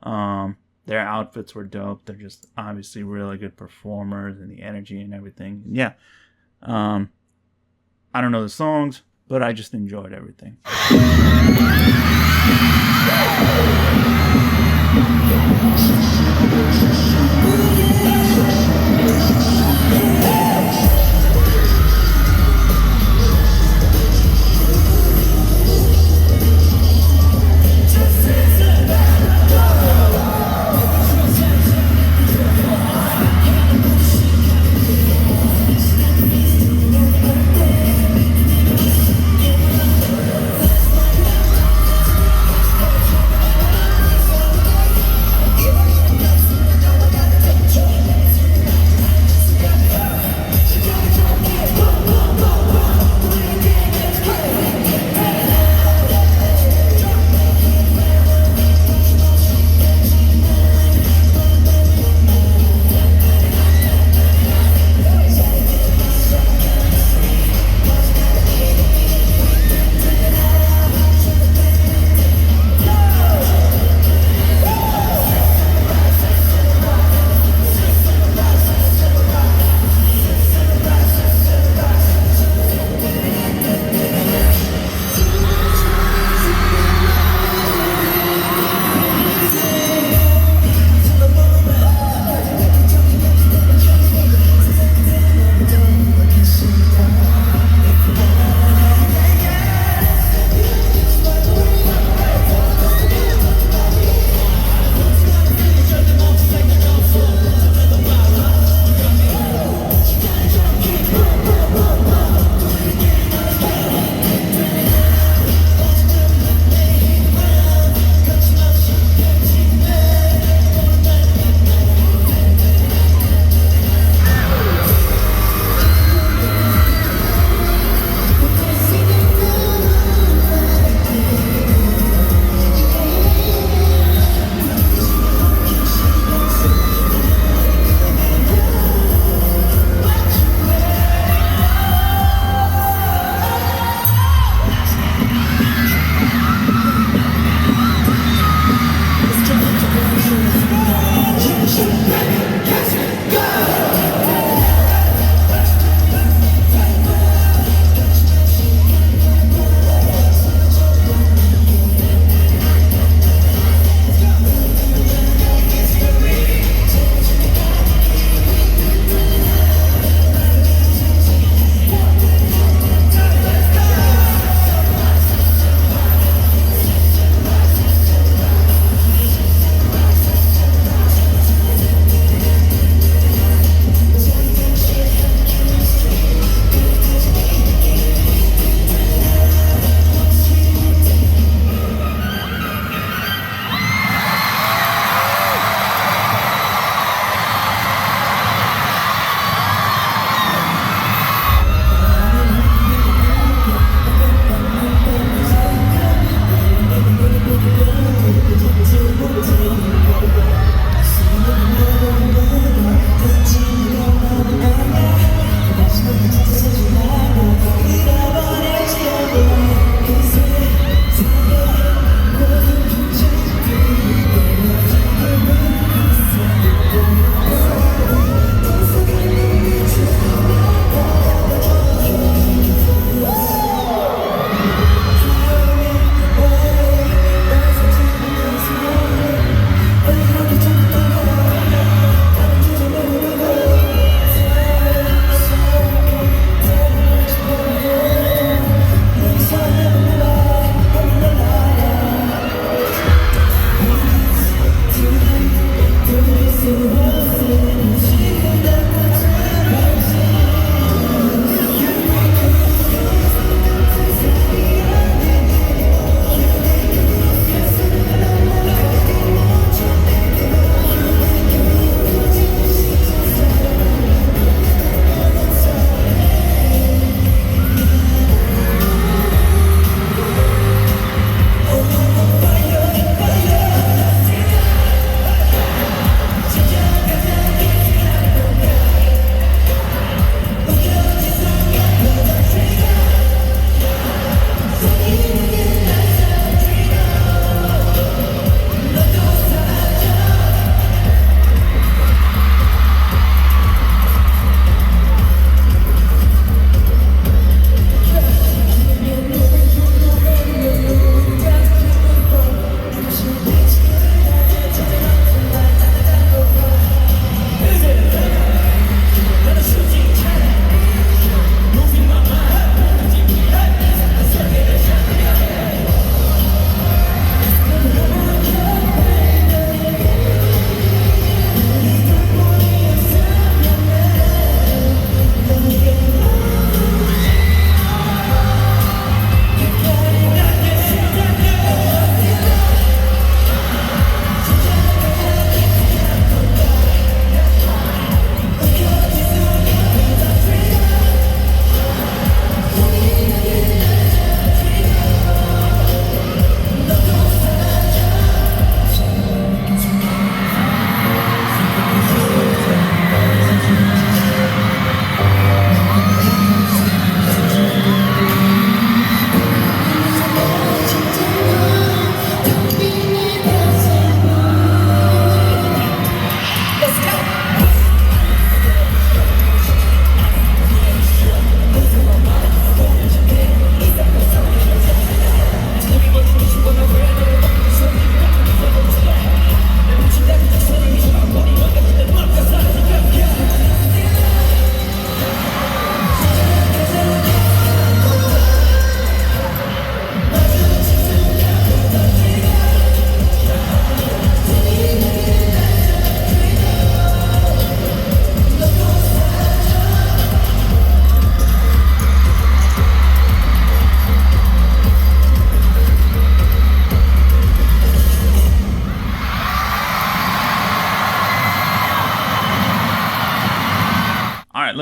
Their outfits were dope. They're just obviously really good performers, and the energy and everything. Yeah. I don't know the songs, but I just enjoyed everything.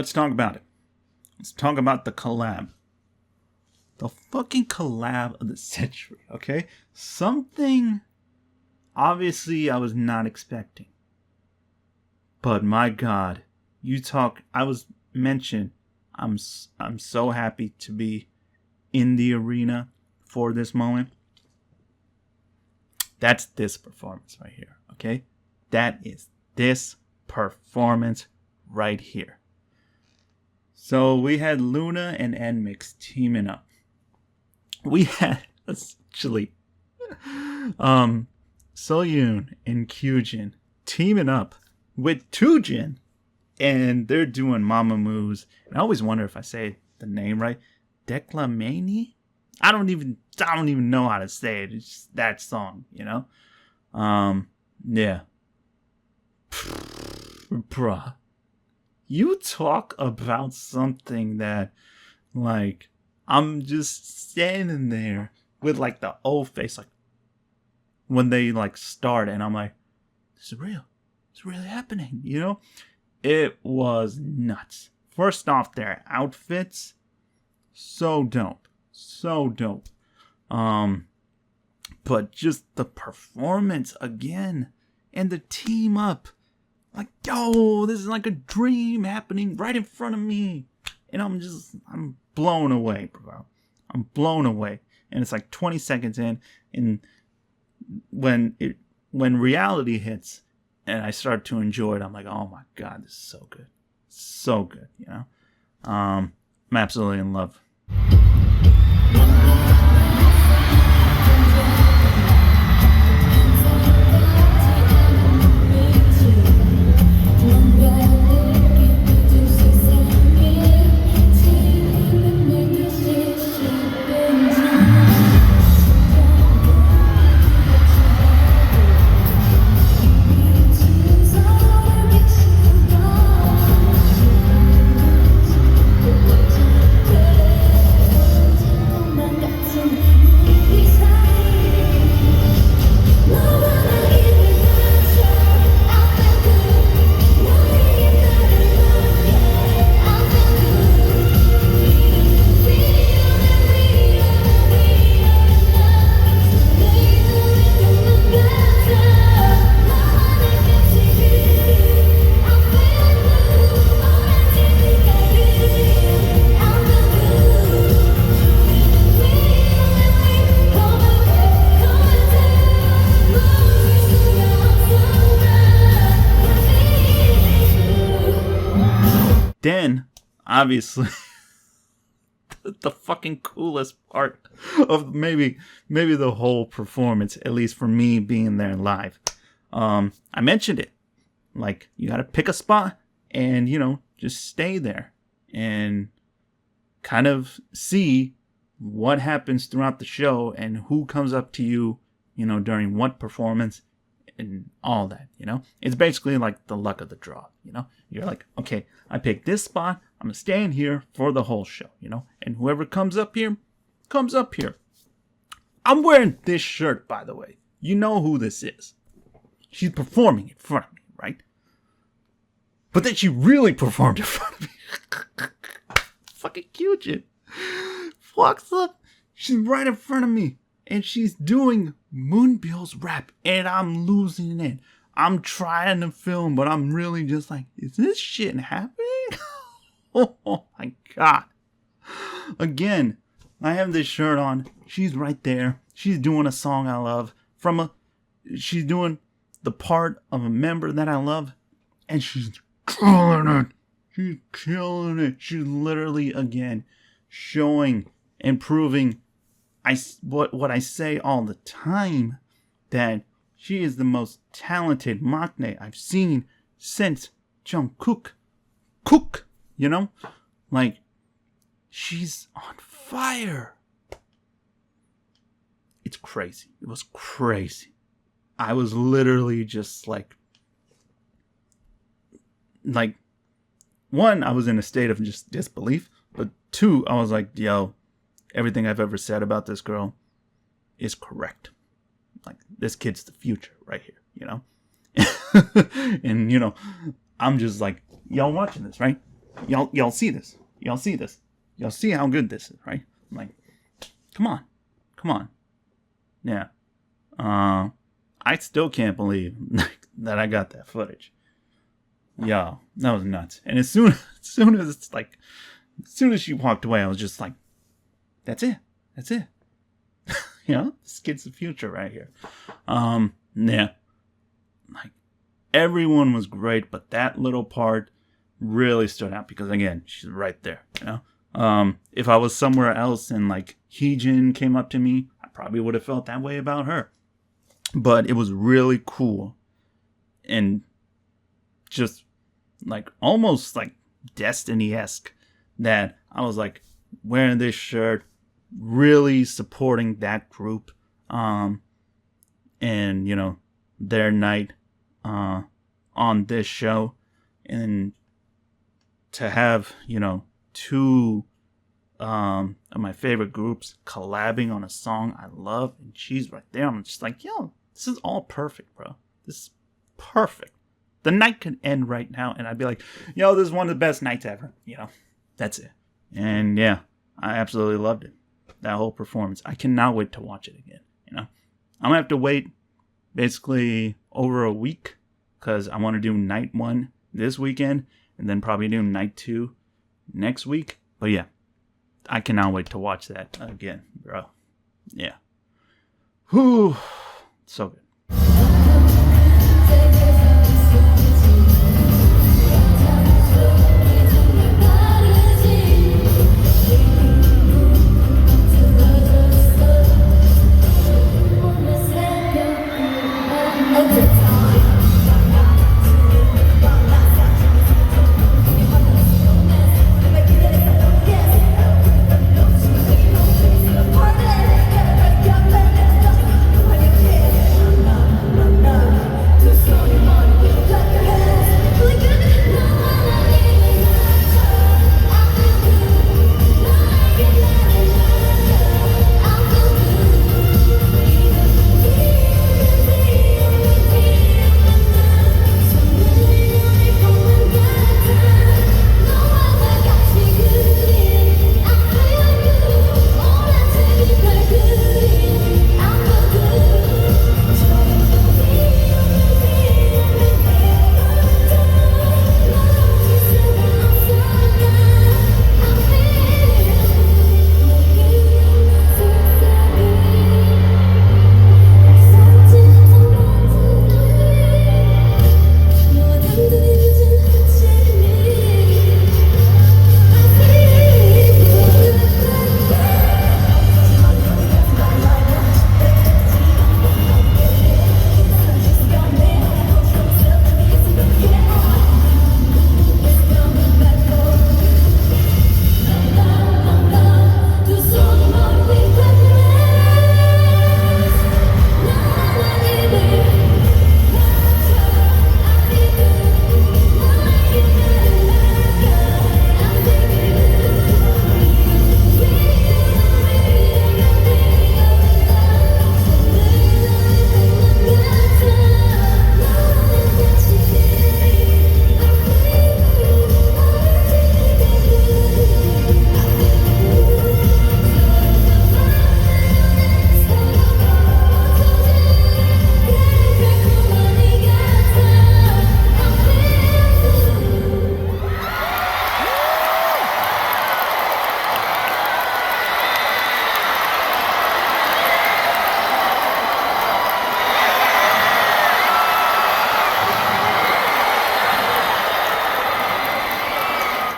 let's talk about it. Let's talk about the collab. The fucking collab of the century, okay? Something, obviously, I was not expecting. But my God, I was mentioned, I'm so happy to be in the arena for this moment. That's this performance right here, okay? That is this performance right here. So we had LOONA and NMIXX teaming up. We had essentially Soyoon and Kyujin teaming up with Toojin, and they're doing mama moves. And I always wonder if I say the name right. Decalcomanie? I don't even know how to say it. It's just that song, you know? Yeah. Bruh. You talk about something that, like, I'm just standing there with, like, the old face, like, when they, like, start, and I'm like, this is real. It's really happening, you know? It was nuts. First off, their outfits, so dope. So dope. But just the performance again, and the team up. Like, yo, this is like a dream happening right in front of me. And I'm blown away, bro. I'm blown away. And it's like 20 seconds in, and when reality hits and I start to enjoy it, I'm like, oh my God, this is so good. So good, you know? I'm absolutely in love. Then, obviously, the fucking coolest part of maybe the whole performance, at least for me being there live. I mentioned it. Like, you gotta pick a spot and, you know, just stay there and kind of see what happens throughout the show and who comes up to you, you know, during what performance and all that, you know? It's basically like the luck of the draw, you know? You're like, okay, I picked this spot. I'm going to stay in here for the whole show, you know? And whoever comes up here, comes up here. I'm wearing this shirt, by the way. You know who this is. She's performing in front of me, right? But then she really performed in front of me. Fucking cute. Walks up. She's right in front of me. And she's doing Moonbill's rap. And I'm losing it. I'm trying to film, but I'm really just like, is this shit happening? Oh my God. Again, I have this shirt on. She's right there. She's doing a song I love. She's doing the part of a member that I love. And she's killing it. She's killing it. She's literally, again, showing and proving what I say all the time, that she is the most talented maknae I've seen since Jungkook. You know? Like, she's on fire. It's crazy. It was crazy. I was literally just like, one, I was in a state of just disbelief. But two, I was like, yo, everything I've ever said about this girl is correct. Like, this kid's the future right here, you know? And, you know, I'm just like, y'all watching this, right? y'all see this. Y'all see this. Y'all see how good this is, right? I'm like, come on. Yeah. I still can't believe that I got that footage. Yo, that was nuts. And as soon as she walked away, I was just like, that's it. This kid's the future right here. Yeah. Like, everyone was great, but that little part really stood out because, again, she's right there, If I was somewhere else and, like, Heejin came up to me, I probably would have felt that way about her. But it was really cool and just, like, almost, like, Destiny-esque that I was, like, wearing this shirt, really supporting that group, and, their night on this show, and to have, two of my favorite groups collabing on a song I love, and she's right there. I'm just like, yo, this is all perfect, bro. This is perfect. The night could end right now, and I'd be like, yo, this is one of the best nights ever. That's it. And yeah, I absolutely loved it. That whole performance. I cannot wait to watch it again. I'm gonna have to wait basically over a week because I want to do night 1 this weekend and then probably do night 2 next week. But yeah, I cannot wait to watch that again, bro. Yeah. Whew. So good.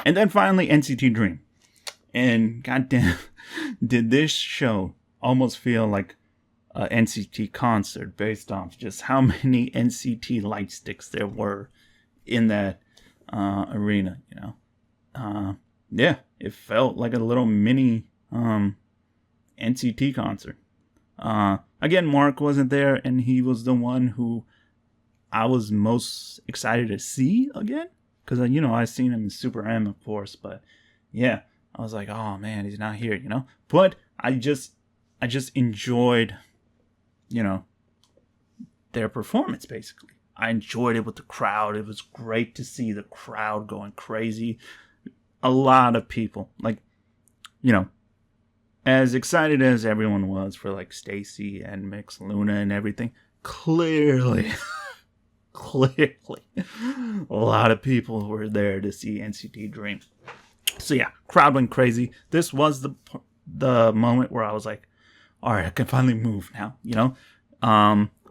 And then finally, NCT Dream. And goddamn, did this show almost feel like a NCT concert based off just how many NCT light sticks there were in that arena, Yeah, it felt like a little mini NCT concert. Again, Mark wasn't there, and he was the one who I was most excited to see again. Because, I've seen him in Super M, of course. But, yeah, I was like, oh, man, he's not here, But I just enjoyed, their performance, basically. I enjoyed it with the crowd. It was great to see the crowd going crazy. a lot of people, like, you know, as excited as everyone was for like STAYC, NMIXX, LOONA, and everything, clearly, a lot of people were there to see NCT Dream. So yeah, crowd went crazy. This was the moment where I was like, all right, I can finally move now, you know,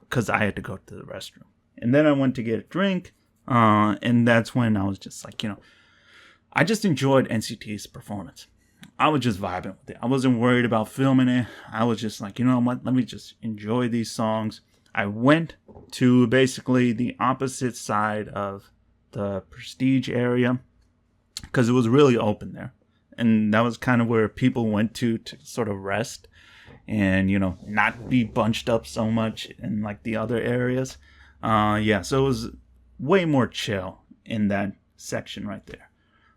because I had to go to the restroom. And then I went to get a drink, and that's when I was just like, you know, I just enjoyed NCT's performance. I was just vibing with it. I wasn't worried about filming it. I was just like, you know what, let me just enjoy these songs. I went to basically the opposite side of the Prestige area because it was really open there. And that was kind of where people went to sort of rest and, you know, not be bunched up so much in like the other areas. Yeah, so it was way more chill in that section right there.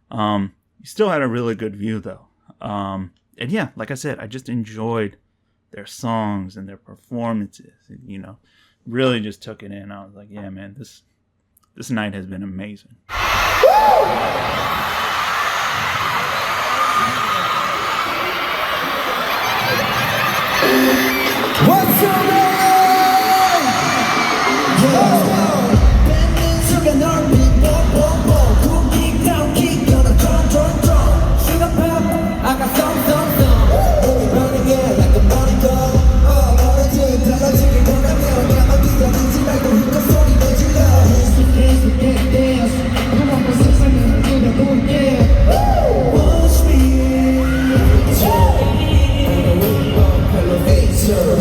You still had a really good view though. And yeah, like I said, I just enjoyed their songs and their performances, and, you know, really just took it in. I was like, yeah, man, this night has been amazing. What's your name? Sugar 널 믿어, cookie down, kick on a drum. Sugar pop, I got some. Running it like a money gun. 멀어진 달라지길 원하면 가만히가 되지 말고 힘껏 소리 내질러. Dance, 그만 본 세상을 그려볼게. Watch me,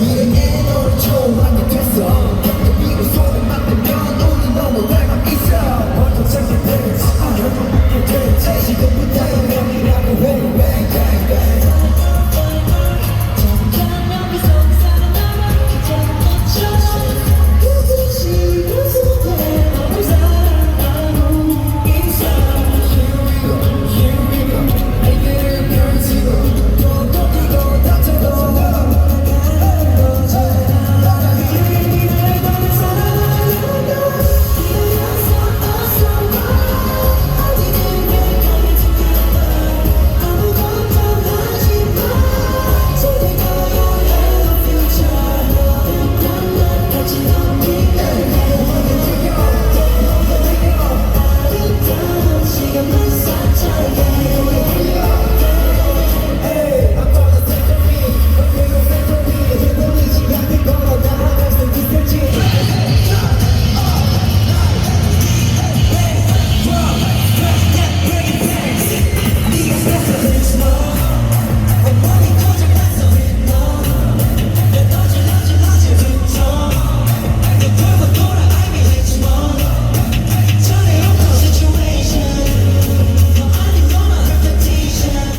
이에게 너를 좋아하게 됐어. 겹겹이고 손을 맞대면 우리 너무 닮아 있어. 벌써 시작됐지, 결국 됐지. 지금부터 명이라고 해. Bang, bang, bang.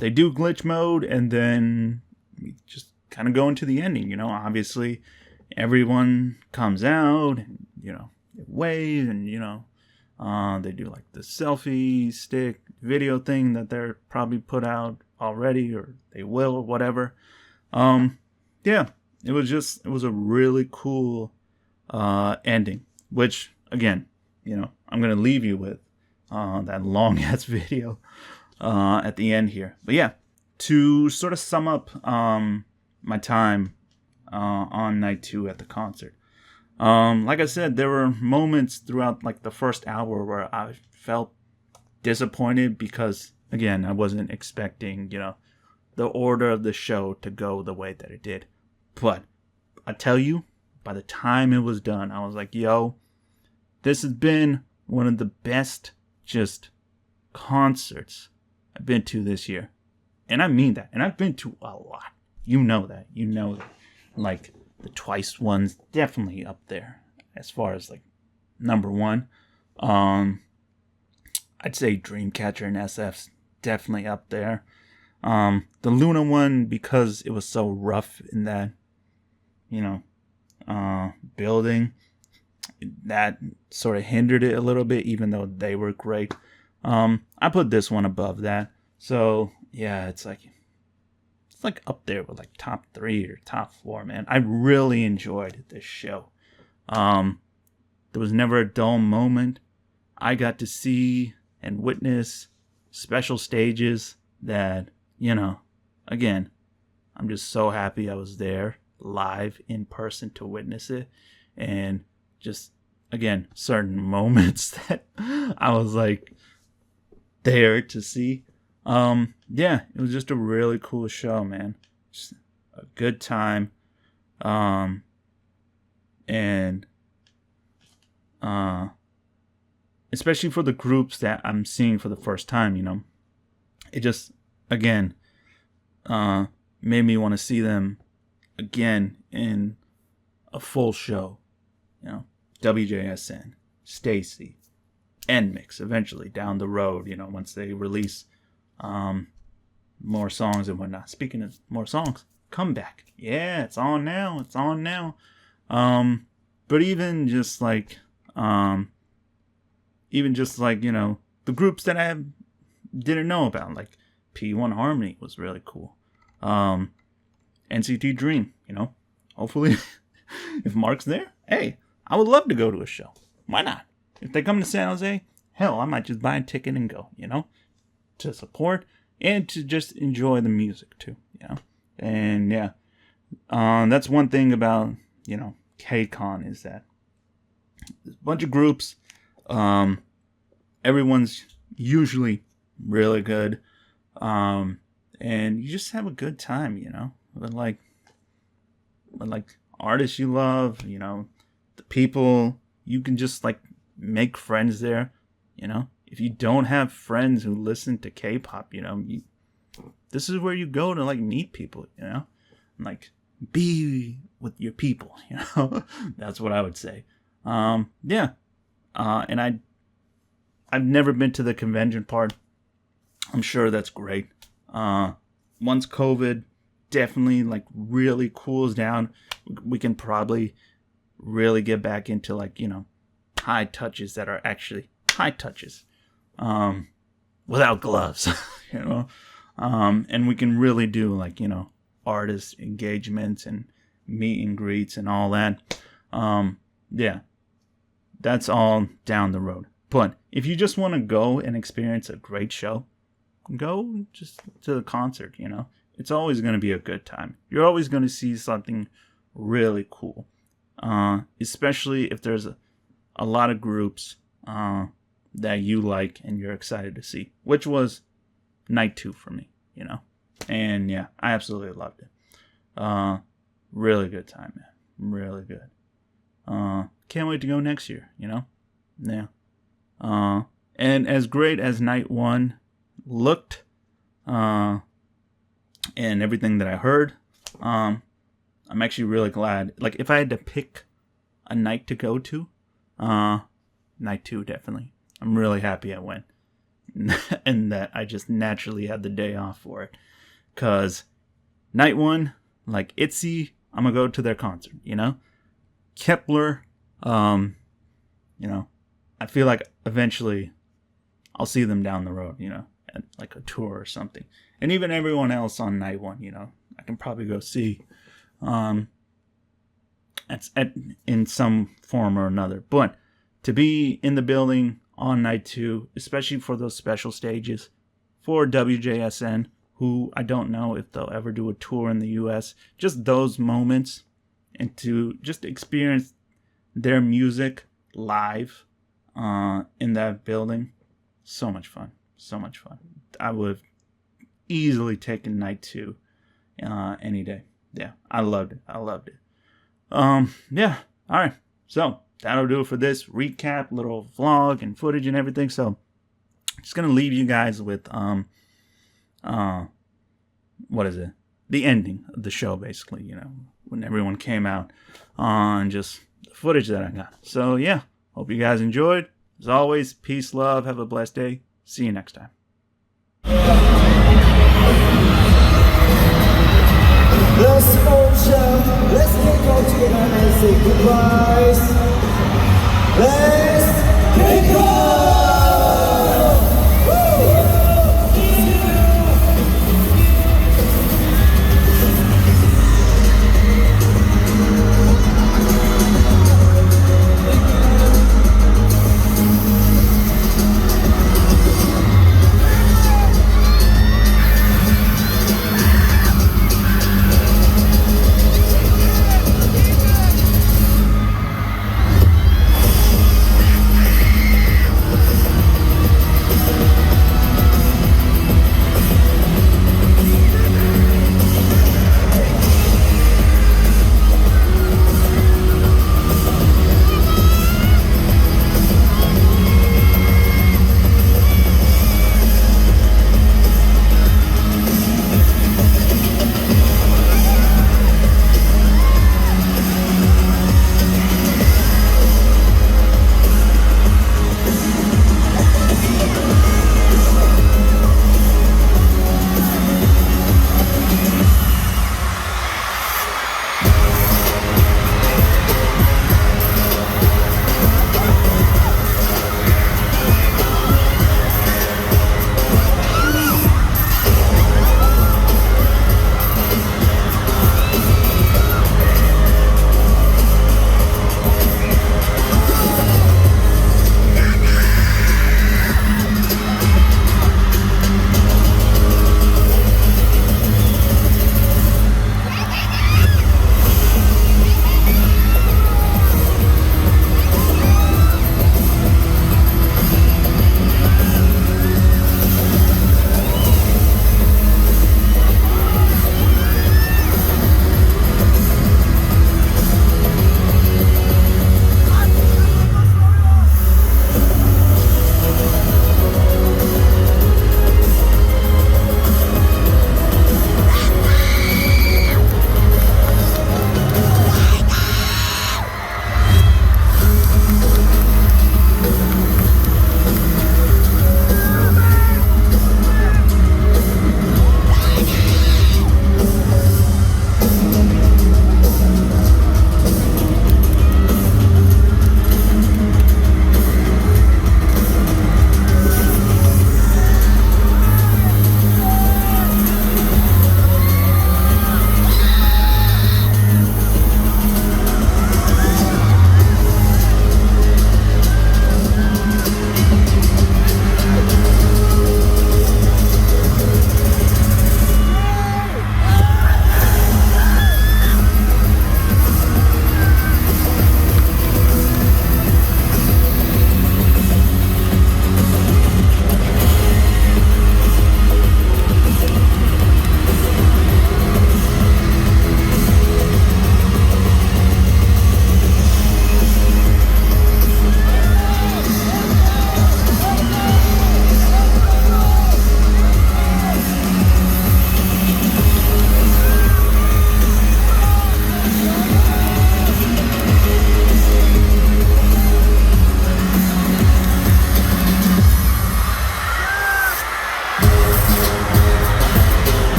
They do glitch mode, and then we just kind of go into the ending. You know, obviously everyone comes out, and, you know, they wave, and, you know, they do like the selfie stick video thing that they're probably put out already, or they will, or whatever. Yeah, it was a really cool ending, which, again, you know, I'm gonna leave you with that long ass video at the end here. But yeah, to sort of sum up my time on night 2 at the concert, like I said, there were moments throughout like the first hour where I felt disappointed because, again, I wasn't expecting, you know, the order of the show to go the way that it did. But I tell you, by the time it was done, I was like, yo, this has been one of the best just concerts I've been to this year. And I mean that. And I've been to a lot. You know that. You know that. Like, the Twice one's definitely up there as far as, like, number 1. I'd say Dreamcatcher and SF's definitely up there. The LOONA one, because it was so rough in that, you know, building, that sort of hindered it a little bit, even though they were great. I put this one above that. So yeah, it's like up there with like top 3 or top 4, man. I really enjoyed this show. There was never a dull moment. I got to see and witness special stages that, again, I'm just so happy I was there live in person to witness it. And just, again, certain moments that I was like there to see. Yeah, it was just a really cool show, man. Just a good time. And especially for the groups that I'm seeing for the first time, it just, again, made me want to see them again in a full show. WJSN, STAYC, NMIXX eventually down the road, once they release more songs and whatnot. Speaking of more songs, Comeback. Yeah, it's on now. But even just like the groups that I didn't know about, like P1 Harmony was really cool. NCT Dream, hopefully if Mark's there, hey, I would love to go to a show. Why not? If they come to San Jose, hell, I might just buy a ticket and go, to support and to just enjoy the music too, And yeah, that's one thing about, KCON is that there's a bunch of groups. Everyone's usually really good. And you just have a good time, with like artists you love, the people. You can just like make friends there, If you don't have friends who listen to K-pop, this is where you go to like meet people, and like be with your people, That's what I would say. Yeah. And I've never been to the convention part. I'm sure that's great. Once COVID definitely like really cools down, we can probably really get back into like, high touches that are actually high touches, without gloves, and we can really do like, artist engagements and meet and greets and all that. Yeah, that's all down the road. But if you just want to go and experience a great show, go just to the concert, It's always going to be a good time. You're always going to see something really cool. Especially if there's a lot of groups that you like and you're excited to see, which was night 2 for me, And yeah, I absolutely loved it. Really good time, man. Really good. Can't wait to go next year, Yeah. And as great as night 1 looked, and everything that I heard, I'm actually really glad. Like, if I had to pick a night to go to, night 2 definitely. I'm really happy I went, and that I just naturally had the day off for it. Cause night 1, like ITZY, I'm gonna go to their concert. Kepler, I feel like eventually I'll see them down the road, at like a tour or something. And even everyone else on night 1, I can probably go see in some form or another. But to be in the building on night 2, especially for those special stages for WJSN, who I don't know if they'll ever do a tour in the US, just those moments, and to just experience their music live in that building, so much fun. I would have easily taken night 2 any day. Yeah, I loved it. Yeah, all right. So that'll do it for this recap, little vlog and footage and everything. So just gonna leave you guys with what is it? The ending of the show, basically. When everyone came out, on just the footage that I got. So yeah, hope you guys enjoyed. As always, peace, love, have a blessed day. See you next time. Let's go, let's take out together and say goodbyes. Let's kick off!